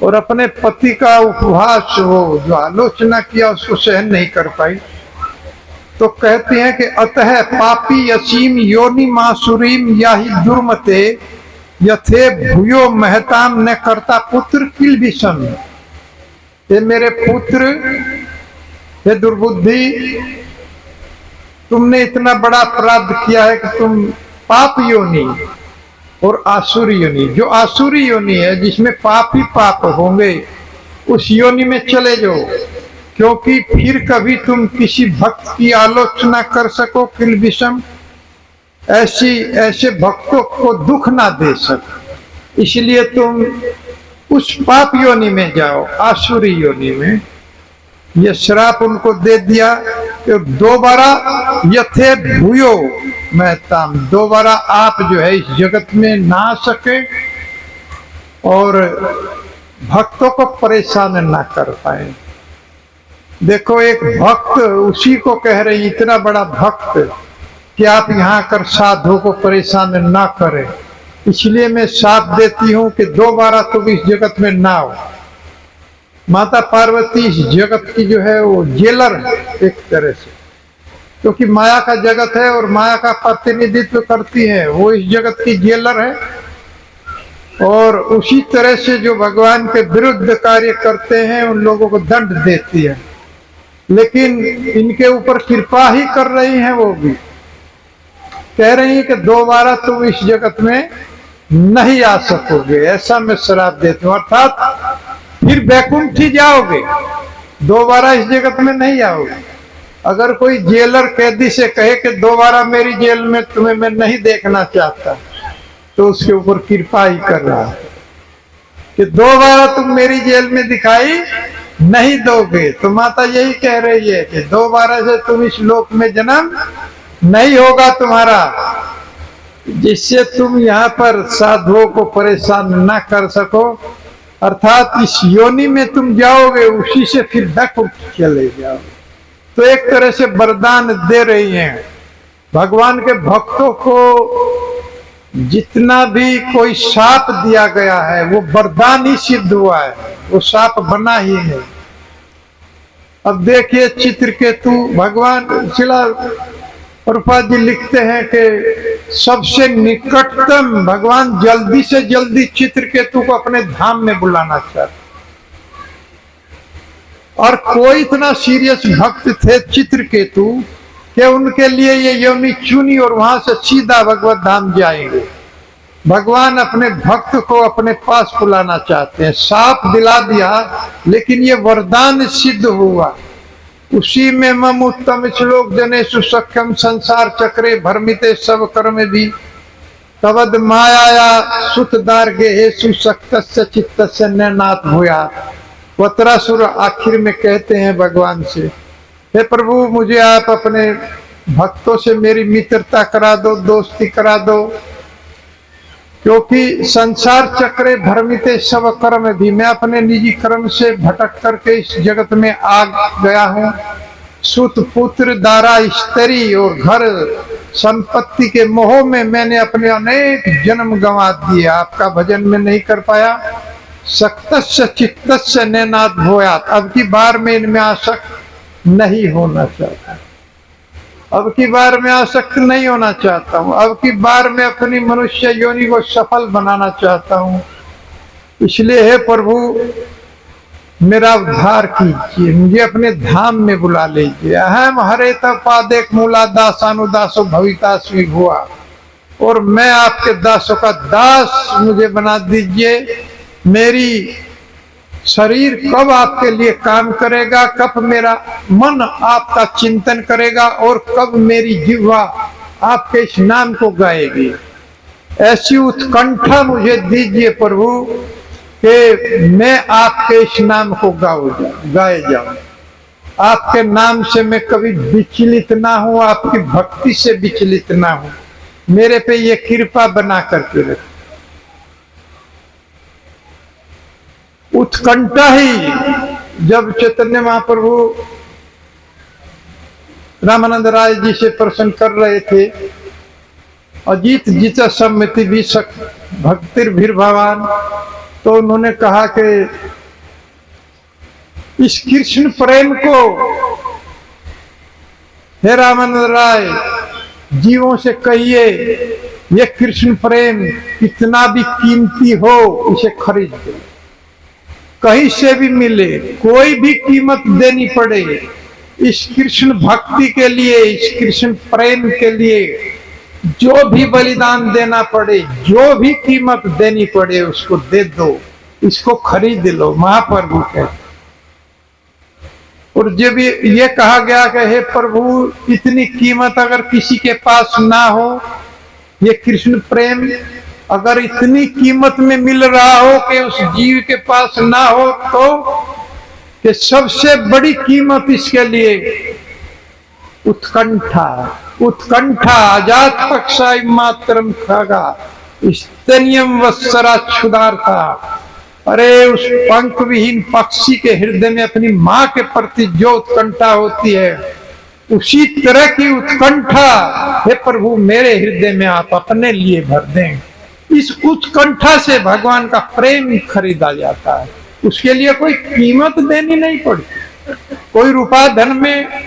और अपने पति का उपहास, वो जो आलोचना किया, उसको सहन नहीं कर पाई। तो कहते हैं कि अतः पापी असीम योनि मासुरीम याहि दुर्मते यथे भूयो महताम न करता पुत्र किल विषम। ये मेरे पुत्र, हे दुर्बुद्धि, तुमने इतना बड़ा अपराध किया है कि तुम पाप योनि और आसुरी योनि, जो आसुरी योनि है जिसमें पाप ही पाप होंगे, उस योनि में चले जाओ, क्योंकि फिर कभी तुम किसी भक्त की आलोचना कर सको किल विषम, ऐसे भक्तों को दुख ना दे सको, इसलिए तुम उस पाप योनि में जाओ, आसुरी योनि में। ये श्राप उनको दे दिया कि दोबारा यथे भूयो महताम, दोबारा आप जो है इस जगत में ना आ सके और भक्तों को परेशान ना कर पाए। देखो, एक भक्त उसी को कह रही, इतना बड़ा भक्त कि आप यहाँ कर साधु को परेशान ना करें, इसलिए मैं साथ देती हूँ कि दोबारा तुम इस जगत में ना आओ। माता पार्वती इस जगत की जो है वो जेलर है एक तरह से, क्योंकि माया का जगत है और माया का प्रतिनिधित्व करती है, वो इस जगत की जेलर है। और उसी तरह से जो भगवान के विरुद्ध कार्य करते हैं उन लोगों को दंड देती है, लेकिन इनके ऊपर कृपा ही कर रही हैं। वो भी कह रही है कि दोबारा तुम इस जगत में नहीं आ सकोगे, ऐसा मैं श्राप देती हूँ, अर्थात फिर बैकुंठ ही जाओगे, दोबारा इस जगत में नहीं आओगे। अगर कोई जेलर कैदी से कहे कि दोबारा मेरी जेल में तुम्हें मैं नहीं देखना चाहता, तो उसके ऊपर कृपा ही कर रहा है कि दोबारा तुम मेरी जेल में दिखाई नहीं दोगे। तो माता यही कह रही है कि दोबारा से तुम इस लोक में जन्म नहीं होगा तुम्हारा, जिससे तुम यहाँ पर साधुओं को परेशान ना कर सको, अर्थात इस योनि में तुम जाओगे, उसी से फिर बैकुंठ चले जाओगे। तो एक तरह से वरदान दे रही हैं। भगवान के भक्तों को जितना भी कोई शाप दिया गया है वो वरदान ही सिद्ध हुआ है, वो शाप बना ही नहीं। अब देखिए चित्रकेतु, भगवान शिला प्रभुपाद जी लिखते हैं कि सबसे निकटतम भगवान जल्दी से जल्दी चित्रकेतु को अपने धाम में बुलाना चाहते, और कोई इतना सीरियस भक्त थे चित्रकेतु कि उनके लिए ये योनि चुनी और वहां से सीधा भगवत धाम जाएंगे। भगवान अपने भक्त को अपने पास बुलाना चाहते हैं। साफ दिला दिया, लेकिन ये वरदान सिद्ध हुआ। उसी में मम उत्तम श्लोक जनेषु सख्यम संसार चक्रे भ्रमिते सब कर्म भी तवद माया सुत दार्गे हेसु सक्तस्य चित्तस्य नैनाथ भूया। वत्रासुर आखिर में कहते हैं भगवान से, हे प्रभु मुझे आप अपने भक्तों से मेरी मित्रता करा दो, दोस्ती करा दो, क्योंकि संसार चक्रे भ्रमिते सब कर्म भी, मैं अपने निजी कर्म से भटक करके इस जगत में आ गया हूँ। सुत पुत्र दारा स्त्री और घर संपत्ति के मोह में मैंने अपने अनेक जन्म गंवा दिए, आपका भजन में नहीं कर पाया। सक्तस्य चित्तस्य नैनाथ भूयात्, अब की बार में इनमें आसक्त नहीं होना चाहता, अब की बार में आसक्त नहीं होना चाहता हूँ, अब की बार में अपनी मनुष्य योनि को सफल बनाना चाहता हूँ। इसलिए हे प्रभु मेरा उद्धार कीजिए, मुझे अपने धाम में बुला लीजिए। अहम हरे पादेक मूला दासानुदासो भवितास्मि हुआ, और मैं आपके दासों का दास मुझे बना दीजिए। मेरी शरीर कब आपके लिए काम करेगा, कब मेरा मन आपका चिंतन करेगा, और कब मेरी जिह्वा आपके इस नाम को गाएगी, ऐसी उत्कंठा मुझे दीजिए प्रभु कि मैं आपके इस नाम को गाए जाऊं। आपके नाम से मैं कभी विचलित ना हूं, आपकी भक्ति से विचलित ना हूं। मेरे पे ये कृपा बना करके रखें। उत्कंठा ही जब चैतन्य महाप्रभु रामानंद राय जी से प्रश्न कर रहे थे, अजीत जीता सम्मति भी भक्तिर भीर भगवान, तो उन्होंने कहा कि इस कृष्ण प्रेम को हे रामानंद राय जीवों से कहिए, ये कृष्ण प्रेम कितना भी कीमती हो इसे खरीद दो, कहीं से भी मिले, कोई भी कीमत देनी पड़े, इस कृष्ण भक्ति के लिए, इस कृष्ण प्रेम के लिए जो भी बलिदान देना पड़े, जो भी कीमत देनी पड़े उसको दे दो, इसको खरीद लो, महाप्रभु कहते। और जब ये कहा गया कि हे प्रभु इतनी कीमत अगर किसी के पास ना हो, ये कृष्ण प्रेम अगर इतनी कीमत में मिल रहा हो कि उस जीव के पास ना हो, तो कि सबसे बड़ी कीमत इसके लिए उत्कंठा, उत्कंठा अजात पक्षा मात्रम खगा स्तनियम वत्सरा क्षुधार्था। अरे उस पंख विहीन पक्षी के हृदय में अपनी माँ के प्रति जो उत्कंठा होती है, उसी तरह की उत्कंठा हे प्रभु मेरे हृदय में आप अपने लिए भर दें। इस उत्कंठा से भगवान का प्रेम खरीदा जाता है, उसके लिए कोई कीमत देनी नहीं पड़ती, कोई रुपया धन में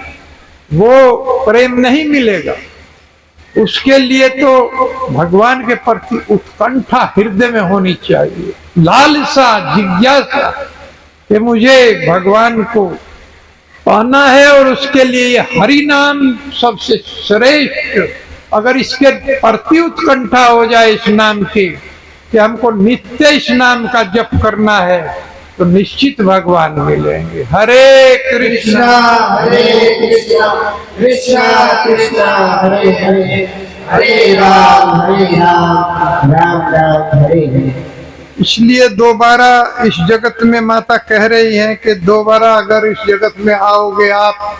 वो प्रेम नहीं मिलेगा। उसके लिए तो भगवान के प्रति उत्कंठा हृदय में होनी चाहिए, लालसा, जिज्ञासा कि मुझे भगवान को पाना है, और उसके लिए ये हरि नाम सबसे श्रेष्ठ। अगर इसके प्रति उत्कंठा हो जाए इस नाम की कि हमको नित्य इस नाम का जप करना है, तो निश्चित भगवान मिलेंगे। हरे कृष्णा कृष्णा कृष्णा हरे हरे, हरे राम राम राम हरे हरे। इसलिए दोबारा इस जगत में माता कह रही है कि दोबारा अगर इस जगत में आओगे आप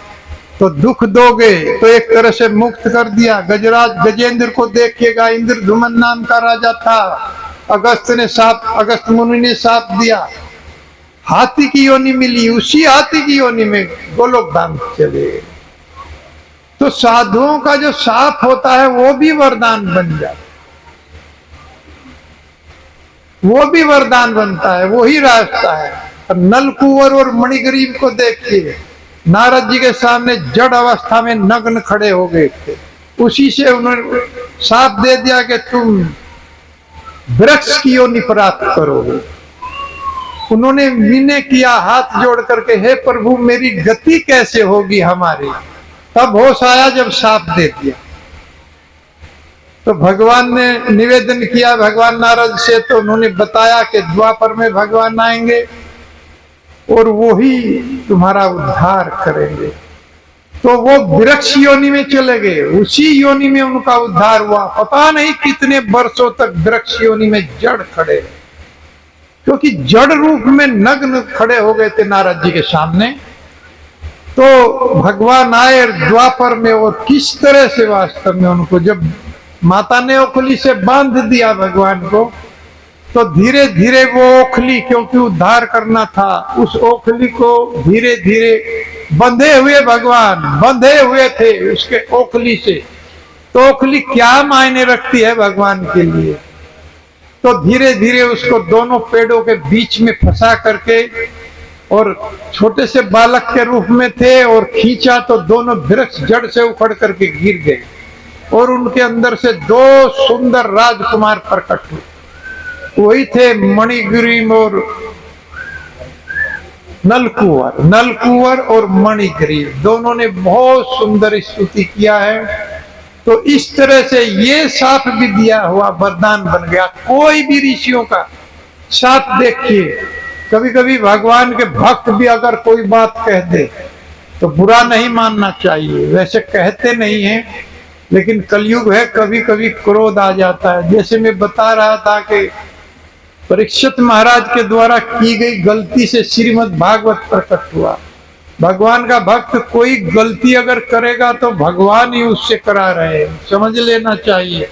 तो दुख दोगे, तो एक तरह से मुक्त कर दिया। गजराज गजेंद्र को देखिएगा, इंद्रधुमन नाम का राजा था, अगस्त मुनि ने साप दिया, हाथी की योनि मिली, उसी हाथी की योनि में गोलोक धाम चले गए। तो साधुओं का जो साप होता है वो भी वरदान बन जाता, वो भी वरदान बनता है, वो ही रास्ता है। अब नल कुंवर और मणिगरीब को देखिए, नारद जी के सामने जड़ अवस्था में नग्न खड़े हो गए थे। उसी से उन्होंने साथ दे दिया कि तुम वृक्ष की योनि प्राप्त करोगे। उन्होंने विनय किया हाथ जोड़ करके, हे प्रभु मेरी गति कैसे होगी हमारी। तब होश आया जब साथ दे दिया। तो भगवान ने निवेदन किया भगवान नारद से, तो उन्होंने बताया कि द्वापर में भगवान आएंगे और वो ही तुम्हारा उद्धार करेंगे। तो वो वृक्ष योनि में चले गए, उसी योनि में उनका उद्धार हुआ। पता नहीं कितने वर्षों तक वृक्ष योनि में जड़ खड़े, क्योंकि जड़ रूप में नग्न खड़े हो गए थे नारद जी के सामने। तो भगवान आए द्वापर में, और किस तरह से वास्तव में उनको जब माता ने ओखली से बांध दिया भगवान को, तो धीरे धीरे वो ओखली, क्योंकि उद्धार करना था, उस ओखली को धीरे धीरे बंधे हुए भगवान बंधे हुए थे उसके ओखली से। तो ओखली क्या मायने रखती है भगवान के लिए। तो धीरे धीरे उसको दोनों पेड़ों के बीच में फंसा करके, और छोटे से बालक के रूप में थे, और खींचा तो दोनों वृक्ष जड़ से उखड़ करके गिर गए, और उनके अंदर से दो सुंदर राजकुमार प्रकट हुए। वही थे मणिग्रीव और नलकुंवर। नलकुंवर और मणिग्रीव दोनों ने बहुत सुंदर स्तुति किया है। तो इस तरह से ये साप भी दिया हुआ वरदान बन गया। कोई भी ऋषियों का साप देखिए, कभी कभी भगवान के भक्त भी अगर कोई बात कह दे तो बुरा नहीं मानना चाहिए। वैसे कहते नहीं है, लेकिन कलयुग है, कभी कभी क्रोध आ जाता है। जैसे मैं बता रहा था कि परीक्षित महाराज के द्वारा की गई गलती से श्रीमद् भागवत प्रकट हुआ। भगवान का भक्त कोई गलती अगर करेगा तो भगवान ही उससे करा रहे हैं, समझ लेना चाहिए।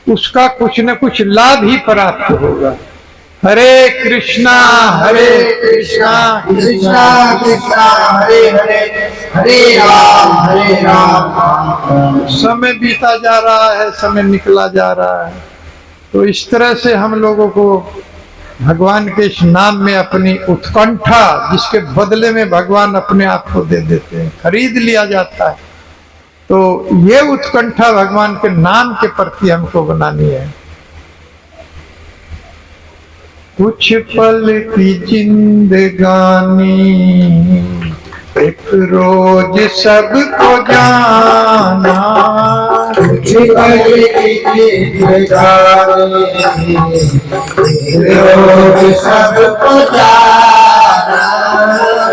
उसका कुछ न कुछ लाभ ही प्राप्त होगा। हरे कृष्णा कृष्णा कृष्णा हरे हरे, हरे राम। समय बीता जा रहा है, समय निकला जा रहा है। तो इस तरह से हम लोगों को भगवान के इस नाम में अपनी उत्कंठा, जिसके बदले में भगवान अपने आप को दे देते हैं, खरीद लिया जाता है। तो ये उत्कंठा भगवान के नाम के प्रति हमको बनानी है। कुछ पल की जिंदगानी, एक रोज सबको जाना। कुछ पल की जिंदगानी, रोज सबको जाना।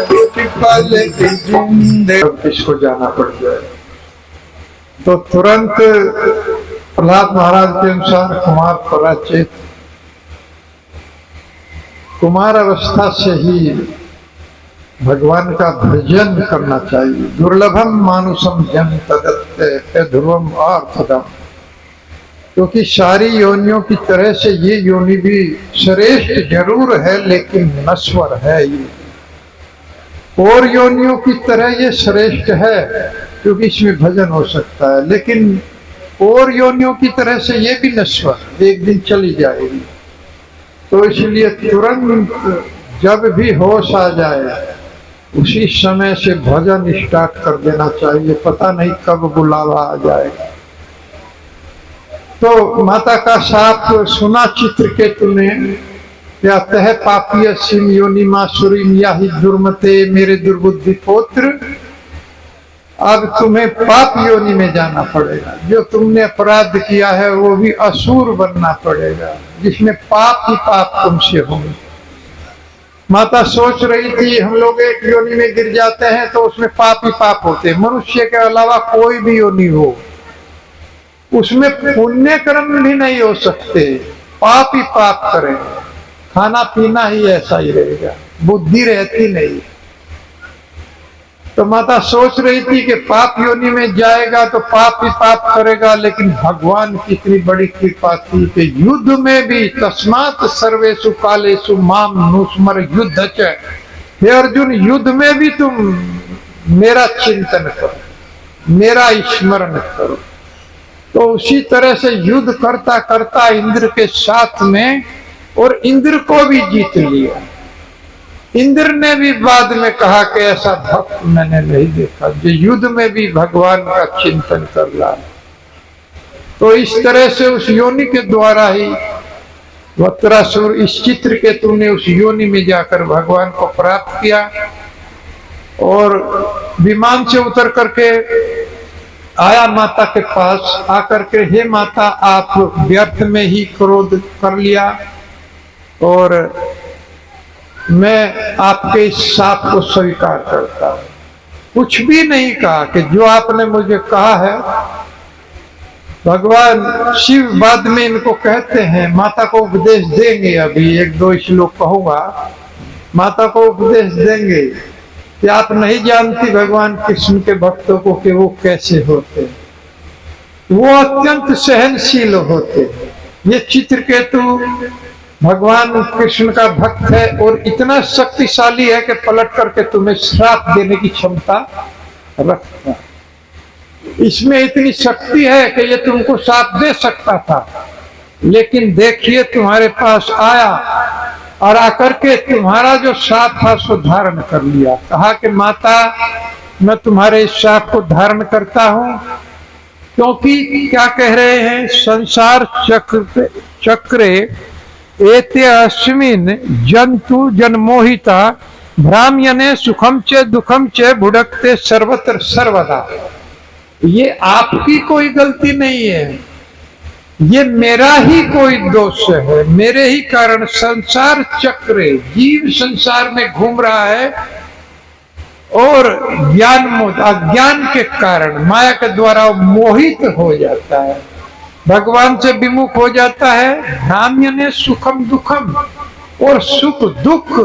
कुछ पल की जिंदगानी, किसको जाना पड़ जाए। तो तुरंत प्रहलाद महाराज के अनुसार कुमार पराचित, कुमार अवस्था से ही भगवान का भजन करना चाहिए। दुर्लभम मानुषम जन तदत्ते ध्रुवम अर्थदम। क्योंकि सारी योनियों की तरह से ये योनि भी श्रेष्ठ जरूर है, लेकिन नश्वर है। ये और योनियों की तरह ये श्रेष्ठ है, क्योंकि इसमें भजन हो सकता है, लेकिन और योनियों की तरह से ये भी नश्वर, एक दिन चली जाएगी। तो इसलिए तुरंत जब भी होश आ जाए उसी समय से भजन स्टार्ट कर देना चाहिए। पता नहीं कब बुलावा आ जाएगा। तो माता का साप सुना चित्रकेतु ने, या तह पापी सिम योनि मासुरी या ही दुर्मते मेरे दुर्बुद्धि पुत्र। अब तुम्हें पाप योनि में जाना पड़ेगा। जो तुमने अपराध किया है वो भी असुर बनना पड़ेगा, जिसमें पाप ही पाप तुमसे होंगे। माता सोच रही थी हम लोग एक योनि में गिर जाते हैं तो उसमें पाप ही पाप होते हैं। मनुष्य के अलावा कोई भी योनि हो उसमें पुण्य कर्म भी नहीं हो सकते, पाप ही पाप करें। खाना पीना ही ऐसा ही रहेगा, बुद्धि रहती नहीं। तो माता सोच रही थी कि पाप योनि में जाएगा तो पाप ही पाप करेगा, लेकिन भगवान की इतनी बड़ी कृपा थी कि युद्ध में भी तस्मात् सर्वेषु कालेषु माम नुस्मर युद्ध च। हे अर्जुन, युद्ध में भी तुम मेरा चिंतन करो, मेरा स्मरण करो। तो उसी तरह से युद्ध करता करता इंद्र के साथ में, और इंद्र को भी जीत लिया। इंद्र ने भी बाद में कहा कि ऐसा भक्त मैंने नहीं देखा जो युद्ध में भी भगवान का चिंतन कर रहा है। तो इस तरह से उस योनि के द्वारा ही वक्रासुर इस चित्रकेतु ने उस योनि में जाकर भगवान को प्राप्त किया और विमान से उतर करके आया माता के पास। आकर के, हे माता, आप व्यर्थ में ही क्रोध कर लिया और मैं आपके इस शाप को स्वीकार करता हूं। कुछ भी नहीं कहा कि जो आपने मुझे कहा है। भगवान शिव बाद में इनको कहते हैं, माता को उपदेश देंगे, अभी एक दो श्लोक कहूंगा, माता को उपदेश देंगे कि आप नहीं जानती भगवान कृष्ण के भक्तों को कि वो कैसे होते हैं। वो अत्यंत सहनशील होते हैं। ये चित्रकेतु भगवान कृष्ण का भक्त है और इतना शक्तिशाली है कि पलट करके तुम्हें श्राप देने की क्षमता रखता है। इसमें इतनी शक्ति है कि ये तुमको श्राप दे सकता था, लेकिन देखिए तुम्हारे पास आया और आकर के तुम्हारा जो श्राप था सो धारण कर लिया। कहा कि माता, मैं तुम्हारे इस श्राप को धारण करता हूं, क्योंकि क्या कह रहे हैं, संसार चक्रे एते अस्मिन् जंतु जन्मोहिता भ्राम्यने सुखम च दुखम च भुड़कते सर्वत्र सर्वदा। ये आपकी कोई गलती नहीं है, ये मेरा ही कोई दोष है। मेरे ही कारण संसार चक्र, जीव संसार में घूम रहा है और अज्ञान के कारण माया के द्वारा मोहित हो जाता है, भगवान से विमुख हो जाता है। भ्राम्य ने सुखम दुखम, और सुख दुख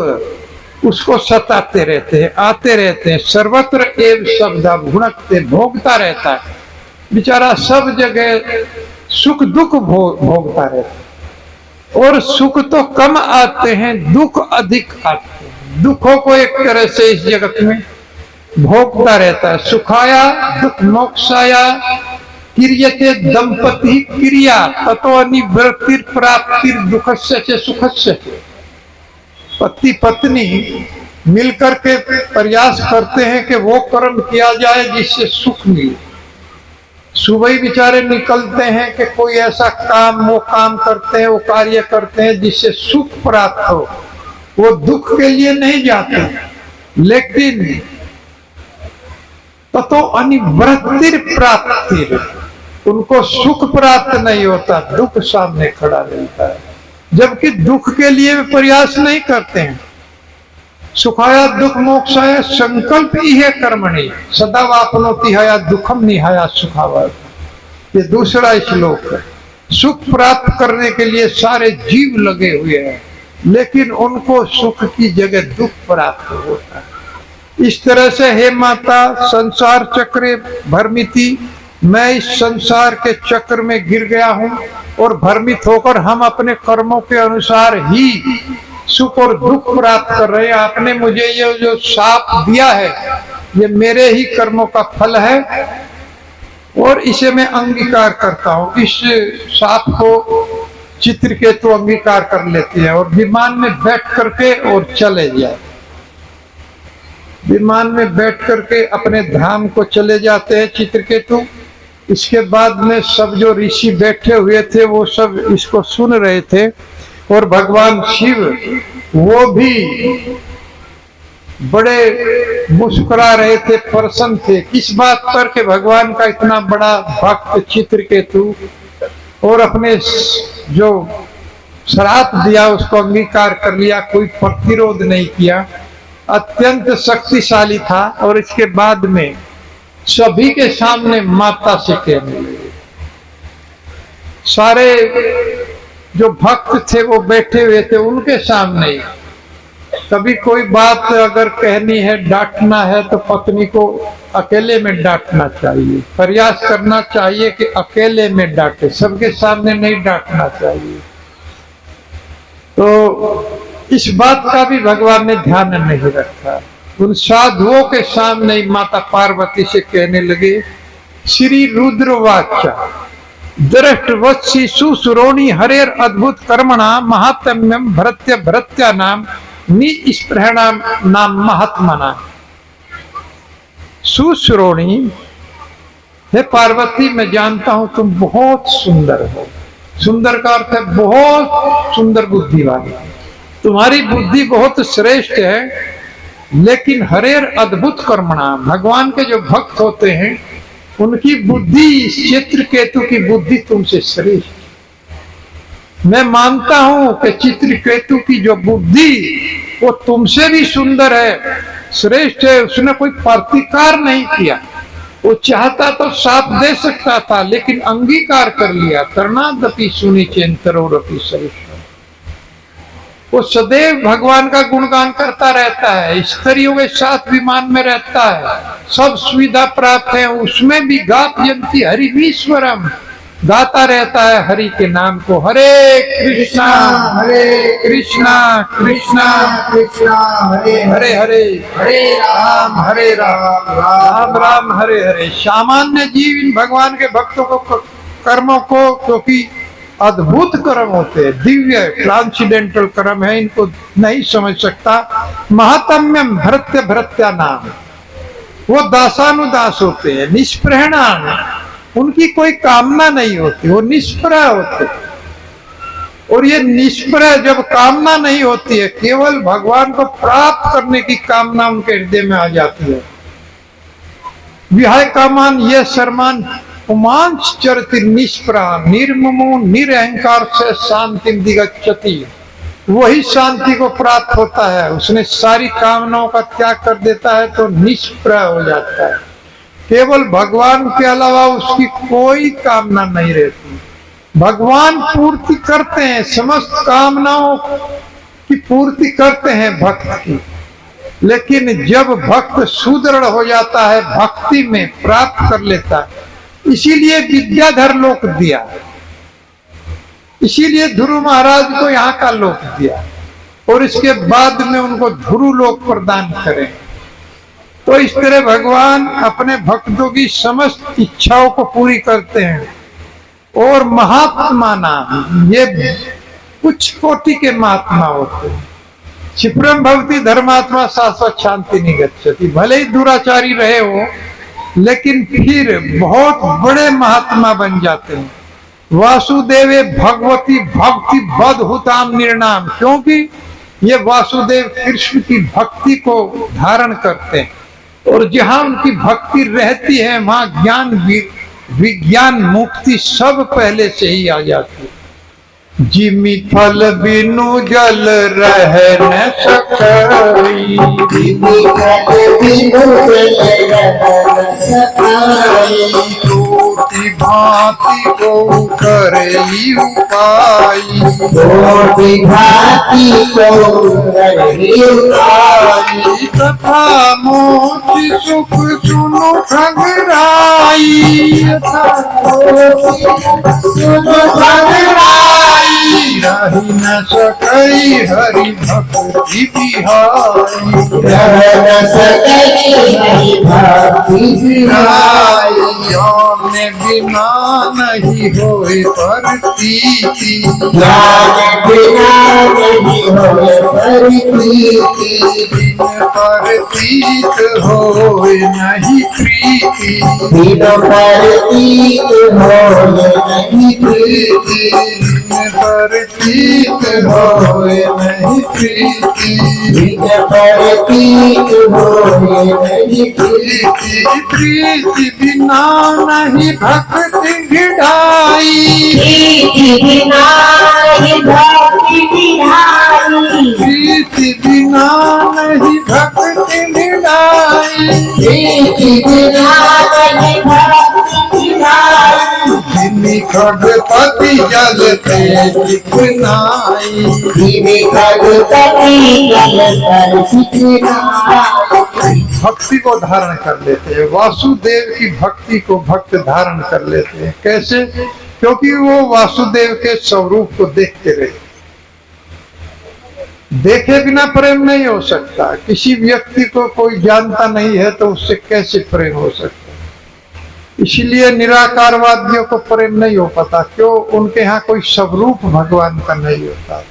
उसको सताते रहते हैं, आते रहते हैं। सर्वत्र एव शब्दा भुणकते, भोगता रहता है बेचारा, सब जगह सुख दुख भोगता रहता है। और सुख तो कम आते हैं, दुख अधिक आते हैं। दुखों को एक तरह से इस जगत में भोगता रहता है। सुखाया दुख मोक्षाया क्रियते दंपति क्रिया ततो निवृत्तिर प्राप्तिर दुखस्य च सुखस्य। पति पत्नी मिलकर के प्रयास करते हैं कि वो कर्म किया जाए जिससे सुख मिले। सुबह ही बेचारे निकलते हैं कि कोई ऐसा काम, वो काम करते हैं, वो कार्य करते हैं जिससे सुख प्राप्त हो। वो दुख के लिए नहीं जाते, लेकिन ततो अनिवृत्तिर प्राप्तिर, उनको सुख प्राप्त नहीं होता, दुख सामने खड़ा रहता है। जबकि दुख के लिए वे प्रयास नहीं करते हैं। सुखाया दुख मोक्षाया संकल्प इहे कर्मणि सदा वापनोति हया दुखम निहाया सुखावा। ये दूसरा श्लोक है। सुख प्राप्त करने के लिए सारे जीव लगे हुए हैं, लेकिन उनको सुख की जगह दुख प्राप्त होता है। इस तरह से हे माता, संसार चक्र भ्रमिति, मैं इस संसार के चक्र में गिर गया हूं और भ्रमित होकर हम अपने कर्मों के अनुसार ही सुख और दुख प्राप्त कर रहे हैं। आपने मुझे ये जो शाप दिया है, ये मेरे ही कर्मों का फल है और इसे मैं अंगीकार करता हूँ। इस शाप को चित्रकेतु अंगीकार कर लेती है और विमान में बैठ करके और चले जाए। विमान में बैठ करके अपने धाम को चले जाते हैं चित्रकेतु। इसके बाद में सब जो ऋषि बैठे हुए थे वो सब इसको सुन रहे थे और भगवान शिव वो भी बड़े मुस्कुरा रहे थे, प्रसन्न थे। किस बात पर के भगवान का इतना बड़ा भक्त चित्रकेतु और अपने जो श्राप दिया उसको अंगीकार कर लिया, कोई प्रतिरोध नहीं किया, अत्यंत शक्तिशाली था। और इसके बाद में सभी के सामने माता से कहने लगे। सारे जो भक्त थे वो बैठे हुए थे उनके सामने ही। कभी कोई बात अगर कहनी है, डांटना है, तो पत्नी को अकेले में डांटना चाहिए, प्रयास करना चाहिए कि अकेले में डांटे, सबके सामने नहीं डांटना चाहिए। तो इस बात का भी भगवान ने ध्यान नहीं रखा। उन साधुओं के सामने ही माता पार्वती से कहने लगे, श्री रुद्रवाचा दृष्टवत्सी सुसुरोणी हरेर अद्भुत कर्मणा महात्म्यम भृत्य भृत्या नाम निस्पृहणाम नाम महात्मना सुश्रोणी। हे पार्वती, मैं जानता हूं तुम बहुत सुंदर हो। सुंदर का अर्थ है बहुत सुंदर बुद्धि वाली। तुम्हारी बुद्धि बहुत श्रेष्ठ है, लेकिन हरेर अद्भुत कर्मणा, भगवान के जो भक्त होते हैं उनकी बुद्धि चित्रकेतु की बुद्धि तुमसे श्रेष्ठ। मैं मानता हूं कि चित्रकेतु की जो बुद्धि वो तुमसे भी सुंदर है, श्रेष्ठ है। उसने कोई प्रतिकार नहीं किया। वो चाहता तो साथ दे सकता था, लेकिन अंगीकार कर लिया। कर्णादपि सुनिचेन्तरोरपि श्रेष्ठ। वो सदैव भगवान का गुणगान करता रहता है, स्त्रियों के साथ विमान में रहता है, सब सुविधा प्राप्त है, उसमें भी गापयन्ति हरिमीश्वरम, गाता रहता है हरि के नाम को। हरे कृष्णा कृष्णा कृष्णा कृष्णा हरे हरे हरे हरे राम हरे राम राम राम हरे हरे। सामान्य जीव इन भगवान के भक्तों को कर्मों को, क्योंकि अद्भुत कर्म होते हैं, दिव्य ट्रांसीडेंटल कर्म है, इनको नहीं समझ सकता। महात्म्यम भृत्य भृत्या नाम, वो दासानुदास होते हैं। निष्प्रहणान, उनकी कोई कामना नहीं होती, वो निष्प्रह होते। और ये निष्प्रह जब कामना नहीं होती है, केवल भगवान को प्राप्त करने की कामना उनके हृदय में आ जाती है। विहाय कामान ये शर्मान पुमांस चरति निष्प्रह निर्ममो निरहंकार से शांति दिगच्छति, वही शांति को प्राप्त होता है। उसने सारी कामनाओं का त्याग कर देता है तो निष्प्रह हो जाता है। केवल भगवान के अलावा उसकी कोई कामना नहीं रहती। भगवान पूर्ति करते हैं, समस्त कामनाओं की पूर्ति करते हैं भक्त की। लेकिन जब भक्त सुदृढ़ हो जाता है, भक्ति में प्राप्त कर लेता है, इसीलिए विद्याधर लोक दिया, इसीलिए ध्रुव महाराज को यहाँ का लोक दिया, और इसके बाद में उनको ध्रुव लोक प्रदान करें। तो इस तरह भगवान अपने भक्तों की समस्त इच्छाओं को पूरी करते हैं। और महात्मा नाम, ये कुछ कोटि के महात्मा होते हैं। क्षिप्रम भवति धर्मात्मा शाश्वत शांति निगच्छति, भले ही दुराचारी रहे हो, लेकिन फिर बहुत बड़े महात्मा बन जाते हैं। वासुदेवे भगवती भक्ति बदहुताम निर्णाम, क्योंकि ये वासुदेव कृष्ण की भक्ति को धारण करते हैं, और जहां उनकी भक्ति रहती है वहां ज्ञान विज्ञान मुक्ति सब पहले से ही आ जाती है। जिमि फल बिनु जल रह न सकई, कोटि भांति को करे उपाय, तथा मोक्ष सुख सुनो खगराई, रही न सकई हरि भक्ति बिहाई, ज्ञान बिना नहीं होए प्रतीति, बिन प्रतीत होए नहीं प्रीति, प्रतीत होए नहीं प्रीति, बिना नहीं भक्ति भिड़ाई, प्रीति बिना नहीं भक्ति भिड़ाई, खगपति जल पे चिकनाई, भक्ति को धारण कर लेते हैं। वासुदेव की भक्ति को भक्त धारण कर लेते हैं। कैसे? क्योंकि वो वासुदेव के स्वरूप को देखते रहे। देखे बिना प्रेम नहीं हो सकता। किसी व्यक्ति को कोई जानता नहीं है तो उससे कैसे प्रेम हो सकता? इसीलिए निराकारवादियों को प्रेम नहीं हो पाता। क्यों? उनके यहाँ कोई स्वरूप भगवान का नहीं होता।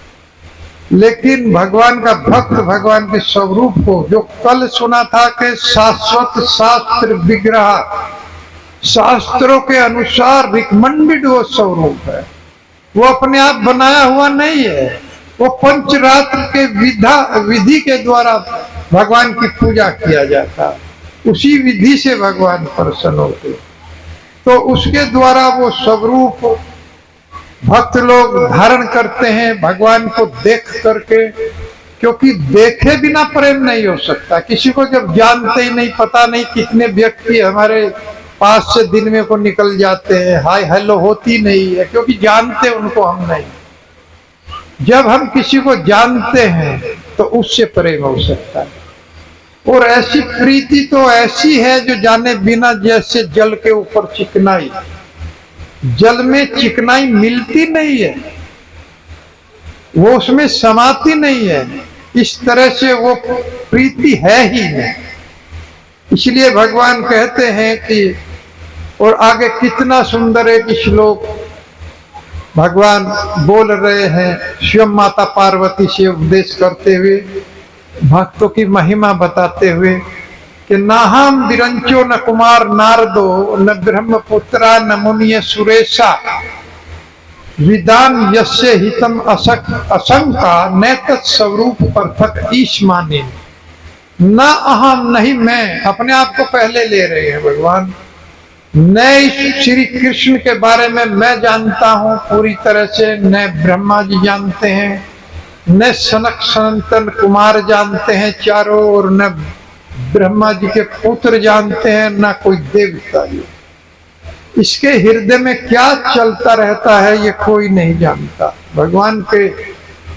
लेकिन भगवान का भक्त भगवान के स्वरूप को, जो कल सुना था कि शाश्वत शास्त्र विग्रह, शास्त्रों के अनुसार रिकमेंडेड वो स्वरूप है, वो अपने आप बनाया हुआ नहीं है, वो पंचरात्र के विधि के द्वारा भगवान की पूजा किया जाता, उसी विधि से भगवान प्रसन्न होते, तो उसके द्वारा वो स्वरूप भक्त लोग धारण करते हैं भगवान को देख करके, क्योंकि देखे बिना प्रेम नहीं हो सकता। किसी को जब जानते ही नहीं, पता नहीं कितने व्यक्ति हमारे पास से दिन में को निकल जाते हैं, हाय हेलो होती नहीं है, क्योंकि जानते उनको हम नहीं। जब हम किसी को जानते हैं तो उससे प्रेम हो सकता है, और ऐसी प्रीति तो ऐसी है जो जाने बिना, जैसे जल के ऊपर चिकनाई, जल में चिकनाई मिलती नहीं है, वो उसमें समाती नहीं है, इस तरह से वो प्रीति है ही नहीं। इसलिए भगवान कहते हैं कि, और आगे कितना सुंदर एक श्लोक भगवान बोल रहे हैं, स्वयं माता पार्वती से उपदेश करते हुए, भक्तों की महिमा बताते हुए कि नाहम विरंचो न कुमार नारदो न ब्रह्मपुत्रा न मुनिय सुरेशा विदान यस्य हितम असंका न तत्स्वरूप पर्थक ईश माने। न अहम, नहीं मैं, अपने आप को पहले ले रहे हैं भगवान। न श्री कृष्ण के बारे में मैं जानता हूं पूरी तरह से, न ब्रह्मा जी जानते हैं, न सनक सनातन कुमार जानते हैं चारों, और न ब्रह्मा जी के पुत्र जानते हैं, न कोई देवता जी। इसके हृदय में क्या चलता रहता है ये कोई नहीं जानता, भगवान के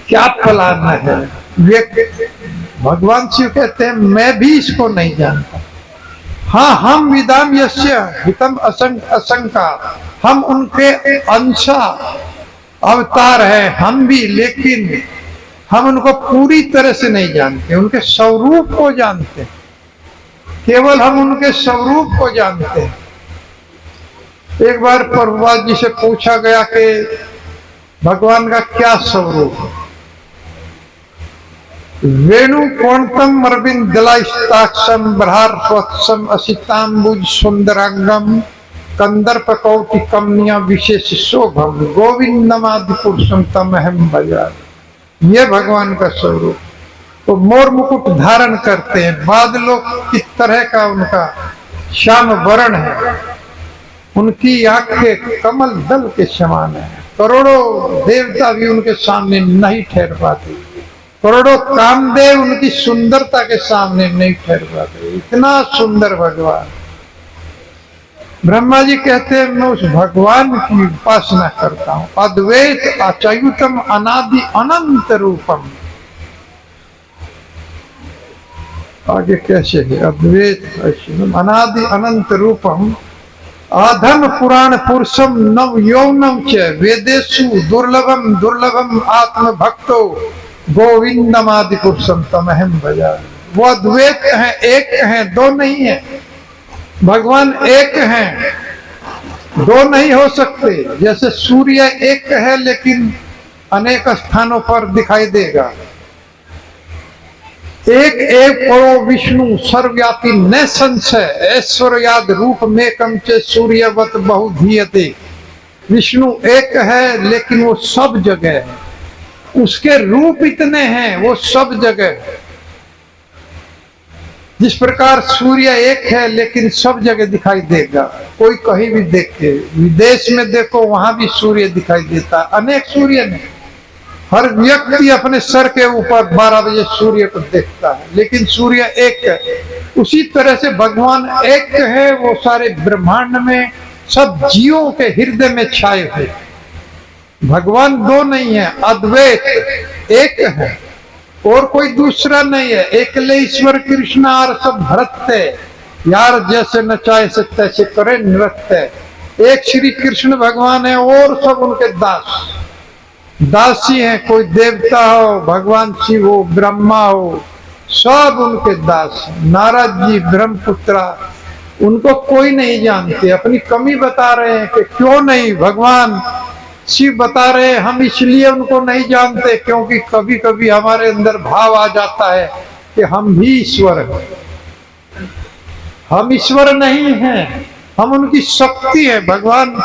क्या प्लान है। भगवान शिव कहते हैं मैं भी इसको नहीं जानता। हाँ, हम विदाम यस्य हितम असंका, हम उनके अंशा अवतार है हम भी, लेकिन हम उनको पूरी तरह से नहीं जानते, उनके स्वरूप को जानते हैं, केवल हम उनके स्वरूप को जानते हैं। एक बार प्रभुपाद जी से पूछा गया कि भगवान का क्या स्वरूप है। वेणु कोणतम अरविंद दलाइस्ताक्षम बरहार स्वत्सम असितांबुज सुंदरांगम कंदर्प कौटि कमनिया विशेष शोभम गोविंदमादि पुरुषम तमहम भजामि। ये भगवान का स्वरूप। तो मोर मुकुट धारण करते हैं, बादलों की तरह का उनका श्याम वर्ण है, उनकी आंखें कमल दल के समान है, करोड़ों देवता भी उनके सामने नहीं ठहर पाते, करोड़ों कामदेव उनकी सुंदरता के सामने नहीं ठहर पाते, इतना सुंदर भगवान। ब्रह्मा जी कहते हैं मैं उस भगवान की उपासना करता हूं, अद्वैत अच्युतम अनादि अनंत रूपम। आगे कैसे है, अद्वैत अनादि अनंत रूपम आधम पुराण पुरुषम नव यौनम च वेदेशु दुर्लभम दुर्लभम आत्म भक्तो गोविंदमादि पुरुषम तमहम भजामि। वो अद्वैत है, एक है, दो नहीं है। भगवान एक हैं, दो नहीं हो सकते। जैसे सूर्य एक है लेकिन अनेक स्थानों पर दिखाई देगा, एक परो विष्णु सर्वव्यापी न संशय ऐश्वर्याद रूप में कम चे सूर्यवत बहुधीयते। विष्णु एक है लेकिन वो सब जगह है, उसके रूप इतने हैं, वो सब जगह है। जिस प्रकार सूर्य एक है लेकिन सब जगह दिखाई देगा, कोई कहीं भी देखे, विदेश में देखो वहां भी सूर्य दिखाई देता, अनेक सूर्य नहीं। हर व्यक्ति अपने सर के ऊपर 12 बजे सूर्य को देखता है, लेकिन सूर्य एक है। उसी तरह से भगवान एक है, वो सारे ब्रह्मांड में सब जीवों के हृदय में छाए हुए। भगवान दो नहीं है, अद्वैत एक है और कोई दूसरा नहीं है। एकले ईश्वर कृष्ण और सब भरत यार, जैसे नचाए से तैसे करे नृत्य। एक श्री कृष्ण भगवान है और सब उनके दास दासी हैं। कोई देवता हो, भगवान शिव हो, ब्रह्मा हो, सब उनके दास। नारद जी ब्रह्मपुत्रा, उनको कोई नहीं जानते। अपनी कमी बता रहे हैं कि क्यों नहीं, भगवान शिव बता रहे हैं हम इसलिए उनको नहीं जानते क्योंकि कभी कभी हमारे अंदर भाव आ जाता है कि हम भी ईश्वर हैं। हम ईश्वर नहीं हैं, हम उनकी शक्ति है, भगवान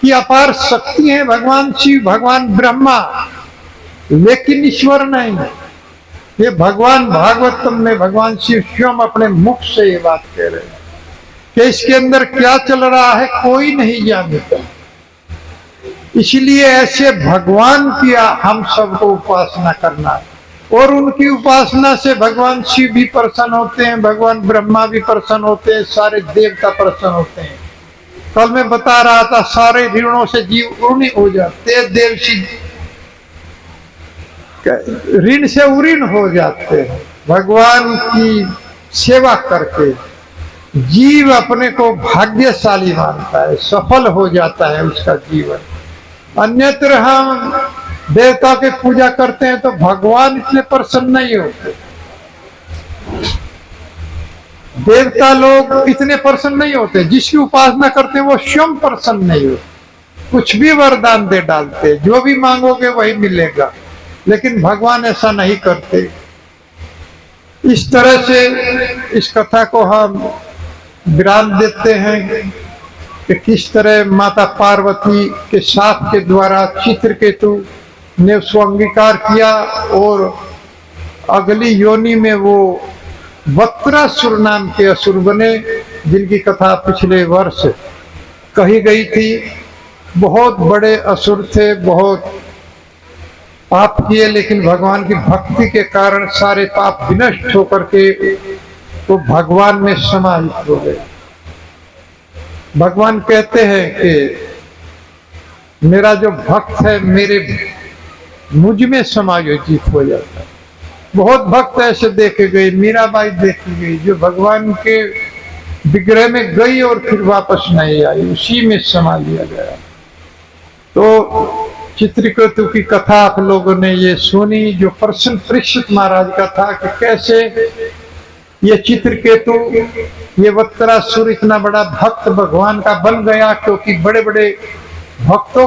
की अपार शक्ति है, भगवान शिव, भगवान ब्रह्मा, लेकिन ईश्वर नहीं। ये भगवान भागवतम में भगवान शिव स्वयं अपने मुख से ये बात कह रहे हैं कि इसके अंदर क्या चल रहा है कोई नहीं जानता। इसलिए ऐसे भगवान की हम सबको उपासना करना है, और उनकी उपासना से भगवान शिव भी प्रसन्न होते हैं, भगवान ब्रह्मा भी प्रसन्न होते हैं, सारे देवता प्रसन्न होते हैं। कल मैं बता रहा था सारे ऋणों से जीव ऋणी हो जाते, देव ऋण से उऋण हो जाते हैं। भगवान की सेवा करके जीव अपने को भाग्यशाली मानता है, सफल हो जाता है उसका जीवन। अन्यत्र हम देवता की पूजा करते हैं तो भगवान इतने प्रसन्न नहीं होते, देवता लोग इतने प्रसन्न नहीं होते, जिसकी उपासना करते हैं वो स्वयं प्रसन्न नहीं होते, कुछ भी वरदान दे डालते, जो भी मांगोगे वही मिलेगा, लेकिन भगवान ऐसा नहीं करते। इस तरह से इस कथा को हम विराम देते हैं कि किस तरह माता पार्वती के शाप के द्वारा चित्रकेतु ने उसको अंगीकार किया और अगली योनि में वो वक्रासुर नाम के असुर बने, जिनकी कथा पिछले वर्ष कही गई थी। बहुत बड़े असुर थे, बहुत पाप किए, लेकिन भगवान की भक्ति के कारण सारे पाप विनष्ट होकर के वो भगवान में समाहित हो गए। भगवान कहते हैं कि मेरा जो भक्त है मेरे मुझ में समायोजित हो जाता है। बहुत भक्त ऐसे देखे गए, मीराबाई देखी गई जो भगवान के विग्रह में गई और फिर वापस नहीं आई, उसी में समा लिया गया। तो चित्रकेतु की कथा आप लोगों ने ये सुनी, जो प्रसन्न परीक्षित महाराज का था कि कैसे ये चित्रकेतु, ये वक्रासुर इतना बड़ा भक्त भगवान का बन गया, क्योंकि बड़े बड़े भक्तों